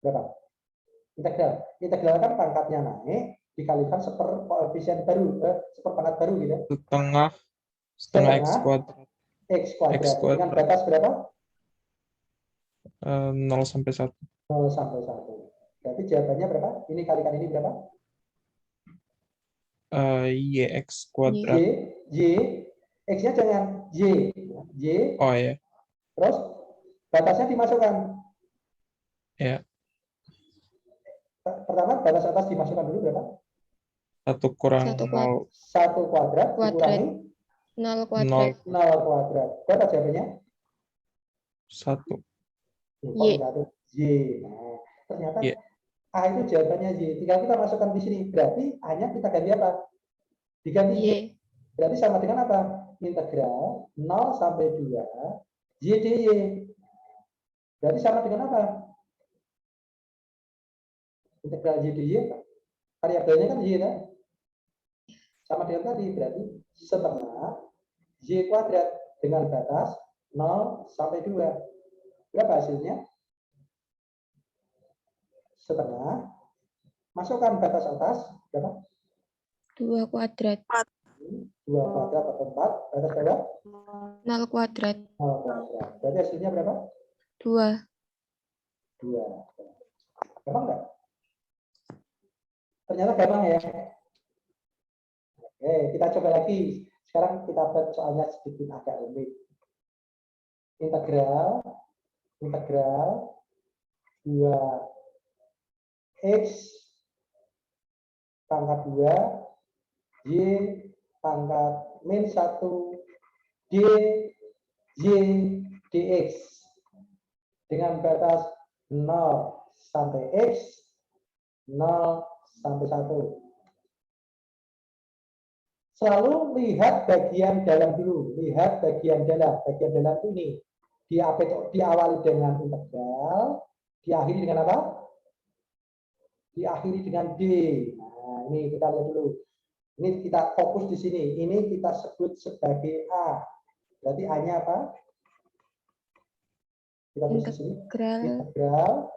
Berapa? Integral kan pangkatnya naik dikalikan koefisien baru, seperpangkat baru gitu. setengah x kuadrat. X kuadrat. Dengan batas berapa? 0 sampai 1. 0 sampai 1. Berarti jawabannya berapa? Ini kalikan ini berapa? Yx kuadrat. Y, X-nya jangan Y. Y, Oh ya. terus batasnya dimasukkan. Ya. Pertama, batas atas dimasukkan dulu berapa? 1 kurang 0. 1 kuadrat dikurangi 0 kuadrat. 0 kuadrat. Berapa jawabannya? 1. Y. Y. Nah, ternyata Y. A itu jawabannya Y. Tinggal kita masukkan di sini. Berarti A-nya kita ganti apa? Diganti Y. Y. Berarti sama dengan apa? Integral 0 sampai 2 Y dy. Berarti sama dengan apa? Integral Y dy. Variabelnya kan Y kan? Sama dengan tadi. Berarti setengah Y kuadrat dengan batas 0 sampai 2. Berapa hasilnya? Setengah. Masukkan batas atas berapa? 2 kuadrat. 2 kuadrat atau 4. Batas bawah? 0 kuadrat. 0 kuadrat. Berarti hasilnya berapa? 2. 2. Gampang nggak? Ternyata gampang ya. Oke, kita coba lagi. Sekarang kita buat soalnya sedikit agak rumit. Integral 2x pangkat 2 y pangkat min 1 d y dx dengan batas 0 sampai x 0 sampai 1. Selalu lihat bagian dalam dulu. Lihat bagian dalam. Bagian dalam ini diawali dengan integral, diakhiri dengan apa? Diakhiri dengan D. Nah, ini kita lihat dulu. Ini kita fokus di sini. Ini kita sebut sebagai A. Berarti A-nya apa? Kita tulis di sini. Integral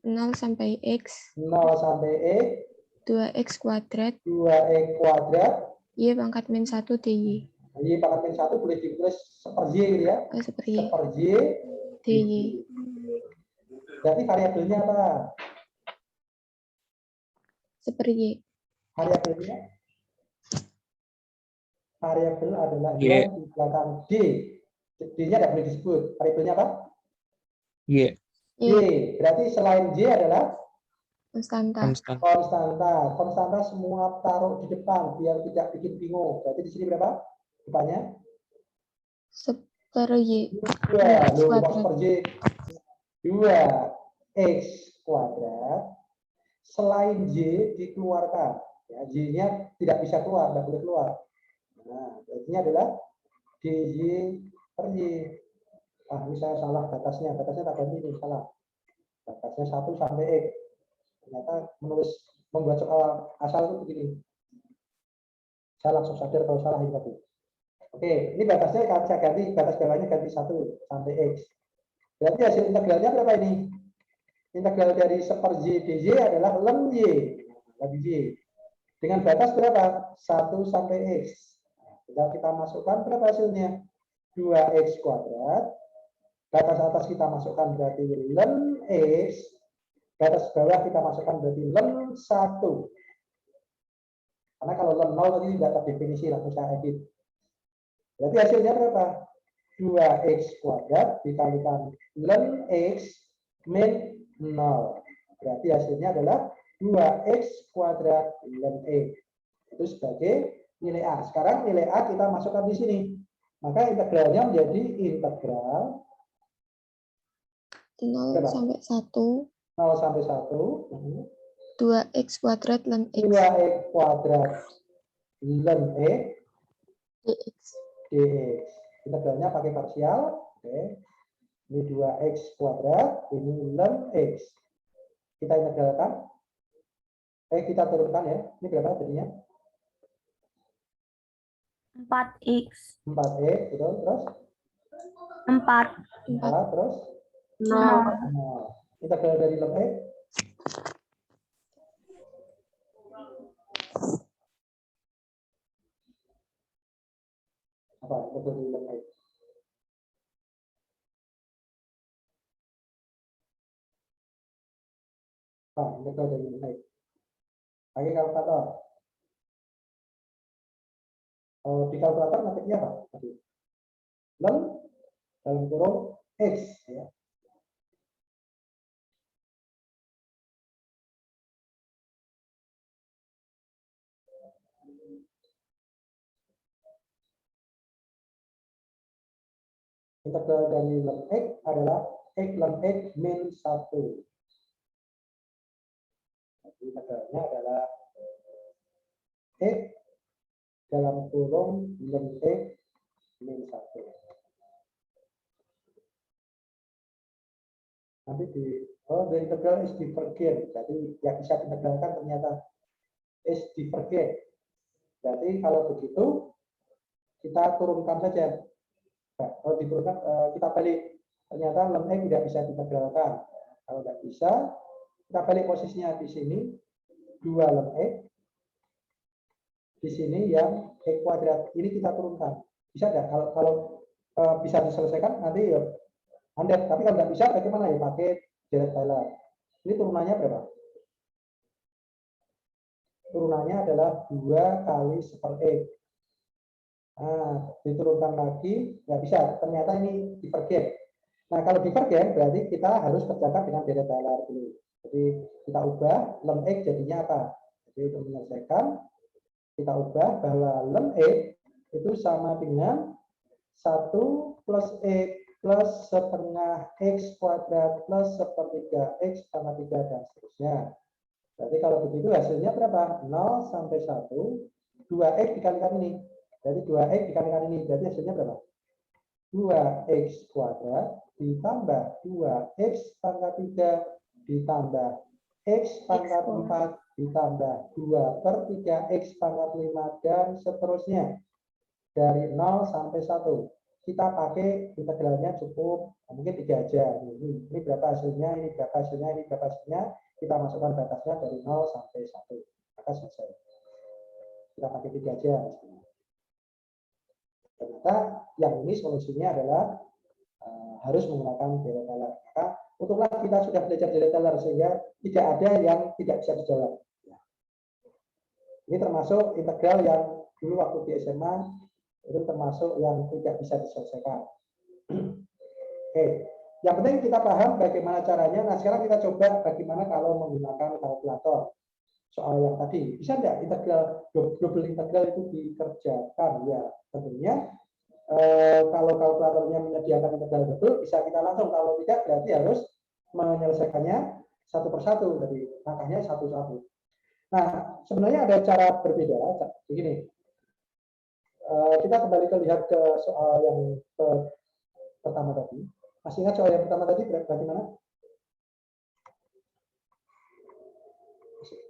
0 sampai x 0 sampai x 2x kuadrat 2x kuadrat y pangkat min 1 dy. Y pangkat min 1 boleh ditulis seper Y gitu ya. Seper y Seper Y dy. Berarti variabelnya apa? Seper y. Variabel adalah Y. yang di belakang D. D-nya tidak boleh disebut. Variabelnya apa? Y. Y. Berarti selain Y adalah Konstanta. Konstan. Konstanta semua taruh di depan biar tidak bikin bingung. Berarti di sini berapa? Depannya? Seper y. 2. Seper Y. 2x kuadrat. Selain Y dikeluarkan. Ya, Y-nya tidak bisa keluar, tidak boleh keluar. Nah, berarti adalah dy per y. Ini saya salah batasnya tak ganti ini salah. Batasnya 1 sampai x. Ternyata membuat soal asal itu begini. Saya langsung sadar kalau salah ini tadi. Oke, ini batasnya saya ganti, batas bawahnya ganti 1 sampai x. Berarti hasil integralnya berapa ini? Integral dari seper y dy adalah ln y. Ln y. Dengan batas berapa? 1 sampai x. Tinggal kita masukkan berapa hasilnya? 2x kuadrat. Batas atas kita masukkan berarti ln x. Batas bawah kita masukkan berarti ln 1. Karena kalau ln 0 tadi tidak terdefinisi, langsung saya edit. Berarti hasilnya berapa? 2x kuadrat dikalikan ln x min 0. Berarti hasilnya adalah 2x kuadrat ln x. Itu sebagai nilai A. Sekarang nilai A kita masukkan di sini. Maka integralnya menjadi integral 0 sampai 1 0 sampai 1 2x kuadrat ln x 2x kuadrat ln x dx. dx. integralnya pakai parsial. Oke. Ini 2x kuadrat, ini ln x. Kita integralkan. Kita turunkan ya. Ini berapa jadinya? 4x. 4x, betul. Terus? 4. Terus? 0. Integral dari ln x. Apa? Integral dari ln x. Integral dari ln x. Pakai kalkulator. Di kalkulator nantinya apa? Ln dalam kurung x. Ya. Integral dari ln x adalah x ln x min 1. Integralnya adalah x dalam kurung ln x min 1. Nanti the integral is divergent. Jadi yang bisa diintegralkan ternyata is divergent. Berarti kalau begitu kita turunkan saja. Nah, kalau diturunkan kita balik. Ternyata ln x tidak bisa diintegralkan. Kalau tidak bisa, kita balik posisinya di sini 2 ln x. Di sini yang x kuadrat. Ini kita turunkan. Bisa tidak? Kalau bisa diselesaikan nanti ya 100. Tapi kalau tidak bisa bagaimana ya? Pakai Dirac-Taylor. Ini turunannya berapa? Turunannya adalah 2 kali seper x. Nah, diturunkan lagi, nggak bisa. Ternyata ini divergent. Nah, kalau divergent berarti kita harus kerjakan dengan Dirac-Taylor dulu. Jadi kita ubah ln x jadinya apa? Jadi untuk menyelesaikan kita ubah bahwa ln x itu sama dengan 1 plus x plus setengah x kuadrat plus sepertiga x tambah 3 dan seterusnya. Berarti kalau begitu hasilnya berapa? 0 sampai 1, 2x dikalikan ini. Jadi 2x dikalikan ini, berarti hasilnya berapa? 2x kuadrat ditambah 2x pangkat 3 ditambah x pangkat 4 ditambah 2 per 3x pangkat 5 dan seterusnya. Dari 0 sampai 1. Kita pakai integralnya cukup mungkin 3 aja. Ini berapa hasilnya, ini berapa hasilnya, ini berapa hasilnya. Kita masukkan batasnya dari 0 sampai 1. Maka selesai. Kita pakai 3 aja. Ternyata yang ini solusinya adalah harus menggunakan Dirac-Taylor. Maka untunglah kita sudah belajar Dirac-Taylor sehingga tidak ada yang tidak bisa dijawab. Ini termasuk integral yang dulu waktu di SMA itu termasuk yang tidak bisa diselesaikan. Oke, yang penting kita paham bagaimana caranya. Nah, sekarang kita coba bagaimana kalau menggunakan kalkulator. Soal yang tadi, bisa tidak integral double integral itu dikerjakan? Ya, tentunya kalau kalkulatornya menyediakan integral double, bisa kita langsung. Kalau tidak, berarti harus menyelesaikannya satu persatu. Jadi langkahnya satu-satu. Nah, sebenarnya ada cara berbeda. Begini. Kita kembali lihat ke soal yang pertama tadi. Masih ingat soal yang pertama tadi bagaimana?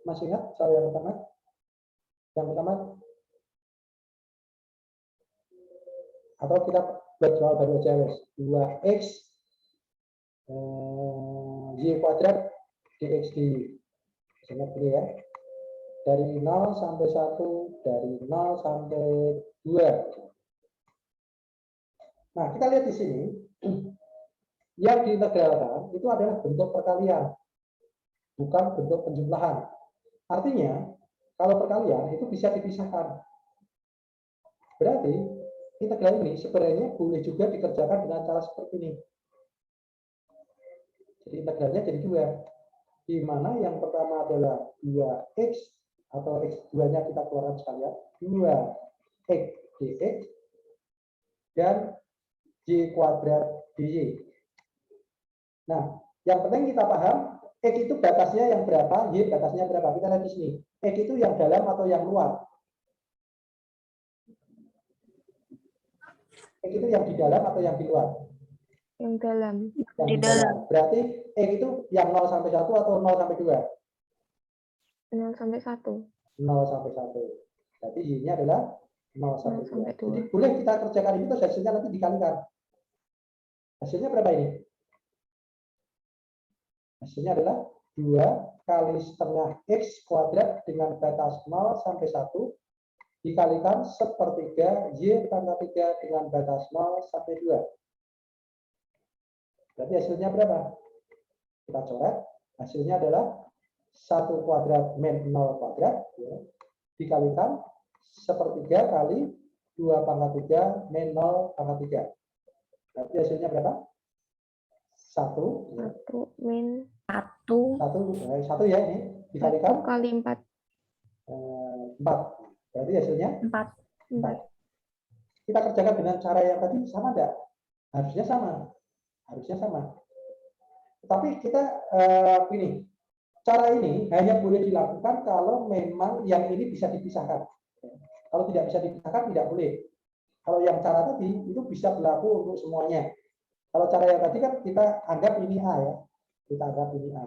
Masih ingat soal yang pertama? Yang pertama? Atau kita buat soal baru aja, 2x y kuadrat dx dy. Ingat dulu ya. Dari 0 sampai 1, dari 0 sampai 2. Nah, kita lihat di sini, yang diintegralkan itu adalah bentuk perkalian, bukan bentuk penjumlahan. Artinya, kalau perkalian itu bisa dipisahkan. Berarti, integral ini sebenarnya boleh juga dikerjakan dengan cara seperti ini. Jadi, integralnya jadi 2. Di mana yang pertama adalah 2x, atau x2-nya kita keluarkan sekalian, 2x dx, dan y kuadrat dy. Nah, yang penting kita paham, x itu batasnya yang berapa, y batasnya berapa. Kita lihat di sini, x itu yang dalam atau yang luar. X X itu yang di dalam atau yang di luar? Yang dalam. Yang Di dalam. Berarti X itu yang 0 sampai 1 atau 0 sampai 2? 0 sampai 1. 0 sampai 1. Berarti Y-nya adalah 0 sampai 2. sampai 2. Jadi boleh kita kerjakan ini terus hasilnya nanti dikalikan. Hasilnya berapa ini? Hasilnya adalah 2 kali setengah X kuadrat dengan batas 0 sampai 1 dikalikan sepertiga Y pangkat 3 dengan batas 0 sampai 2. Berarti hasilnya berapa? Kita coret. Hasilnya adalah 1 kuadrat min 0 kuadrat ya, dikalikan sepertiga kali 2 pangkat 3 min 0 pangkat 3. Berarti hasilnya berapa? 1. Ya. 1 min 1 ya ini dikalikan 1 kali 4. 4. Berarti hasilnya 4. 4. Kita kerjakan dengan cara yang tadi sama enggak? Harusnya sama. Harusnya sama. Tapi kita ini cara ini hanya boleh dilakukan kalau memang yang ini bisa dipisahkan. Kalau tidak bisa dipisahkan tidak boleh. Kalau yang cara tadi itu bisa berlaku untuk semuanya. Kalau cara yang tadi kan kita anggap ini A ya. Kita anggap ini A.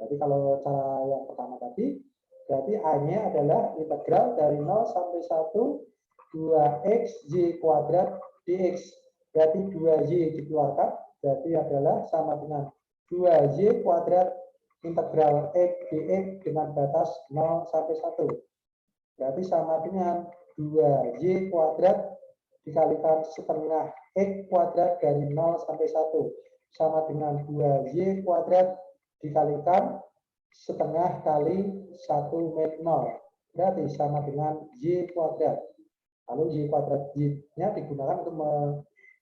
Jadi kalau cara yang pertama tadi berarti A-nya adalah integral dari 0 sampai 1 2x y kuadrat dx. Berarti 2y dikeluarkan, berarti adalah sama dengan 2y kuadrat integral x dx dengan batas 0 sampai 1. Berarti sama dengan 2y kuadrat dikalikan setengah x kuadrat dari 0 sampai 1. Sama dengan 2y kuadrat dikalikan setengah kali 1 min 0. Berarti sama dengan y kuadrat. Lalu y kuadrat y-nya digunakan untuk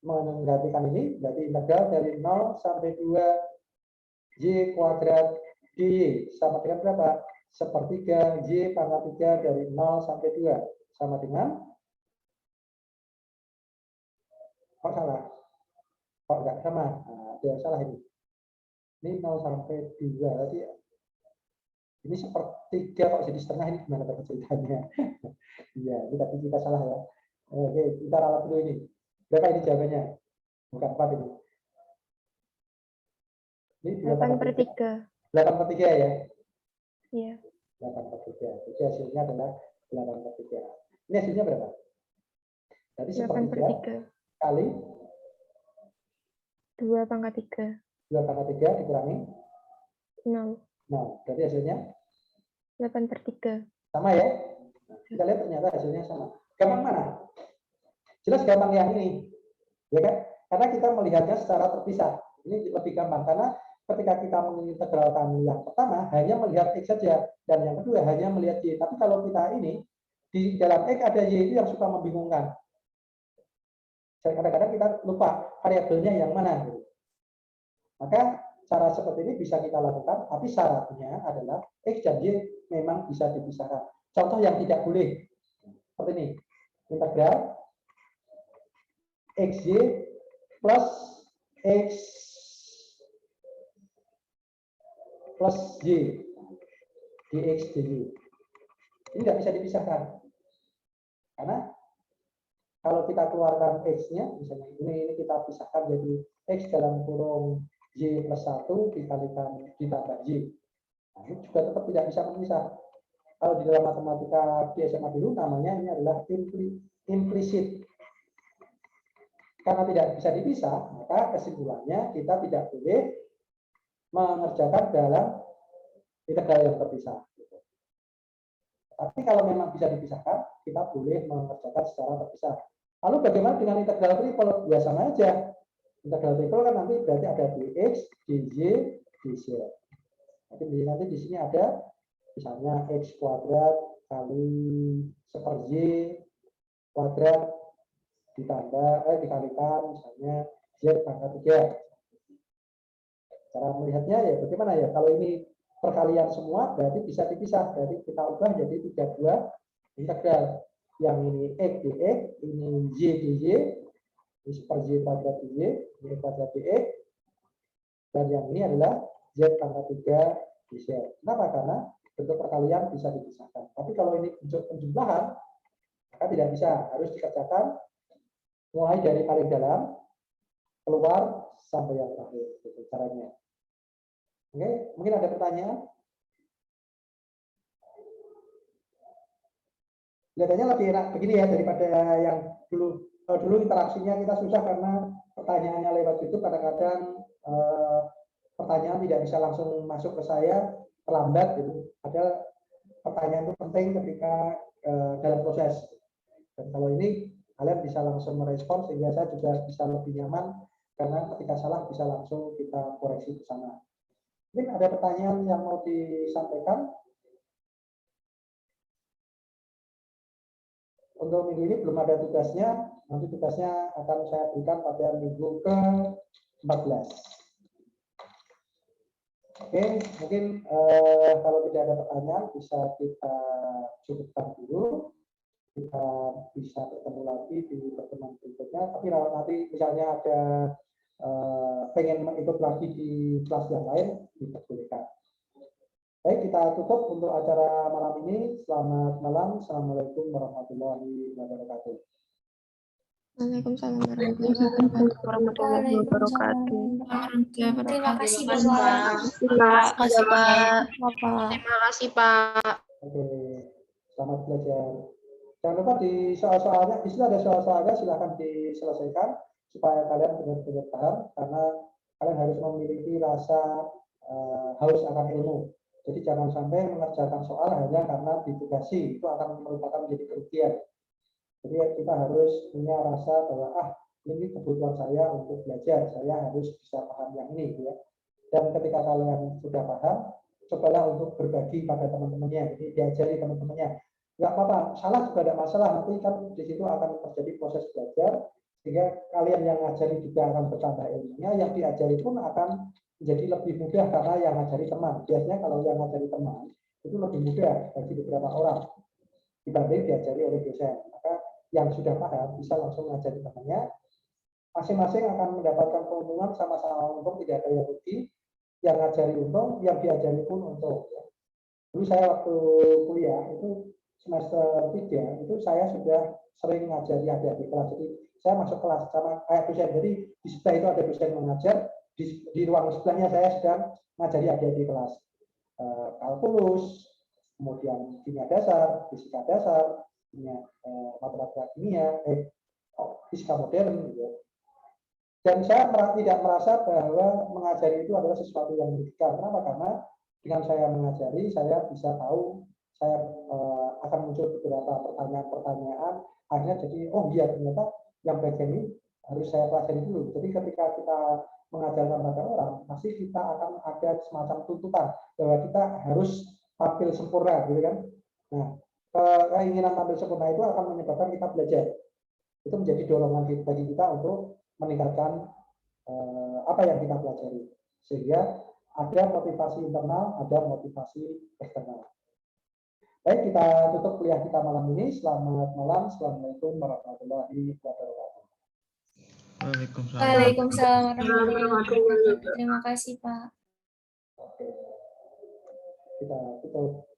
menggantikan ini, berarti integral dari 0 sampai 2 y kuadrat dy sama dengan berapa? Sepertiga y pangkat 3 dari 0 sampai 2 sama dengan salah. Enggak sama. Nah, ada yang salah ini. Ini 0 sampai 2 berarti ini sepertiga kok jadi setengah, ini gimana tadi ceritanya? Iya, ini tadi kita salah ya. Oke, kita ralat dulu ini. Berapa ini jawabannya? Bukan 4 ini. Ini 8/3. 8/3 ya? Iya. 8/3. Jadi hasilnya adalah 8/3. Ini hasilnya berapa? Jadi sepertiga 8/3. kali 2/3. 2/3 dikurangi 0. Nah, berarti hasilnya 8/3. sama ya? Nah, kita lihat ternyata hasilnya sama. Gampang mana? Jelas gampang yang ini, ya kan? Karena kita melihatnya secara terpisah. Ini lebih gampang karena ketika kita mengintegralkan yang pertama hanya melihat x saja dan yang kedua hanya melihat y. Tapi kalau kita ini di dalam x ada y itu yang suka membingungkan. Kadang-kadang kita lupa variabelnya yang mana. Maka cara seperti ini bisa kita lakukan, tapi syaratnya adalah x dan y memang bisa dipisahkan. Contoh yang tidak boleh seperti ini, integral xy plus x plus y dx dy. Ini tidak bisa dipisahkan. Karena kalau kita keluarkan x-nya, misalnya ini kita pisahkan jadi x dalam kurung y plus 1 dikalikan ditambah y. Nah, ini juga tetap tidak bisa memisah. Kalau di dalam matematika di SMA dulu namanya ini adalah implisit. Karena tidak bisa dipisah, maka kesimpulannya kita tidak boleh mengerjakan dalam integral yang terpisah. Tapi kalau memang bisa dipisahkan, kita boleh mengerjakan secara terpisah. Lalu bagaimana dengan integral triple? Ya sama aja. Integral triple kan nanti berarti ada dx, dy, dz. Nanti di sini ada misalnya x kuadrat kali seper y kuadrat dikalikan misalnya z pangkat 3. Cara melihatnya ya bagaimana ya? Kalau ini perkalian semua berarti bisa dipisah. Berarti kita ubah jadi 32 integral. Yang ini x dx, ini y dy, ini seper y kuadrat dy, y kuadrat dx, dan yang ini adalah z pangkat 3 dz. Kenapa? Karena bentuk perkalian bisa dipisahkan. Tapi kalau ini bentuk penjumlahan, Maka tidak bisa, harus dikerjakan mulai dari paling dalam, keluar sampai yang terakhir. Itu caranya. Oke, mungkin ada pertanyaan? Kelihatannya lebih enak begini ya daripada yang dulu. Kalau dulu interaksinya kita susah karena pertanyaannya lewat YouTube, kadang-kadang pertanyaan tidak bisa langsung masuk ke saya, terlambat gitu. Padahal pertanyaan itu penting ketika dalam proses. Dan kalau ini kalian bisa langsung merespon sehingga saya juga bisa lebih nyaman karena ketika salah bisa langsung kita koreksi bersama. Mungkin ada pertanyaan yang mau disampaikan? Untuk minggu ini belum ada tugasnya, nanti tugasnya akan saya berikan pada minggu ke-14. Oke, mungkin kalau tidak ada pertanyaan bisa kita cukupkan dulu. Kita bisa bertemu lagi di pertemuan berikutnya. Tapi kalau nanti misalnya ada pengen ikut lagi di kelas yang lain, diperbolehkan. Baik, kita tutup untuk acara malam ini. Selamat malam. Assalamualaikum warahmatullahi wabarakatuh. Waalaikumsalam warahmatullahi wabarakatuh. Terima kasih Terima Bapak. kasih, Pak. Terima kasih Pak. Oke, selamat belajar. Jangan lupa di soal-soalnya, di situ ada soal-soalnya, silahkan diselesaikan supaya kalian benar-benar paham, karena kalian harus memiliki rasa haus akan ilmu. Jadi jangan sampai mengerjakan soal hanya karena ditugasi, itu akan merupakan menjadi kerugian. Jadi kita harus punya rasa bahwa ini kebutuhan saya untuk belajar, saya harus bisa paham yang ini, ya. Dan ketika kalian sudah paham, cobalah untuk berbagi pada teman-temannya, jadi diajari teman-temannya. Nggak apa-apa, salah juga ada masalah, nanti kan di situ akan terjadi proses belajar, sehingga kalian yang ngajari juga akan bertambah ilmunya, yang diajari pun akan menjadi lebih mudah karena yang ngajari teman. Biasanya kalau yang ngajari teman itu lebih mudah bagi beberapa orang dibanding diajari oleh dosen. Maka yang sudah paham bisa langsung ngajari temannya. Masing-masing akan mendapatkan keuntungan, sama-sama untung, tidak ada yang rugi. Yang ngajari untung, yang diajari pun untung. Dulu saya waktu kuliah itu semester 3 itu saya sudah sering ngajari adik-adik kelas. Jadi saya masuk kelas sama kayak dosen. Jadi di sebelah itu ada dosen mengajar, di ruang sebelahnya saya sedang ngajari adik-adik kelas. Kalkulus, kemudian kimia dasar, fisika dasar, matematika kimia, fisika modern, gitu. Dan saya tidak merasa bahwa mengajari itu adalah sesuatu yang merugikan. Kenapa? Karena dengan saya mengajari, saya bisa tahu, saya akan muncul beberapa pertanyaan-pertanyaan, akhirnya jadi, oh iya ternyata yang bagian ini harus saya pelajari dulu. Jadi ketika kita mengajarkan pada orang, pasti kita akan ada semacam tuntutan bahwa kita harus tampil sempurna, gitu kan? Nah, keinginan tampil sempurna itu akan menyebabkan kita belajar. Itu menjadi dorongan bagi kita untuk meningkatkan apa yang kita pelajari, sehingga ada motivasi internal, ada motivasi eksternal. Baik, kita tutup kuliah kita malam ini. Selamat malam. Assalamualaikum warahmatullahi wabarakatuh. Waalaikumsalam warahmatullahi wabarakatuh. Terima kasih Pak. Oke. Kita tutup.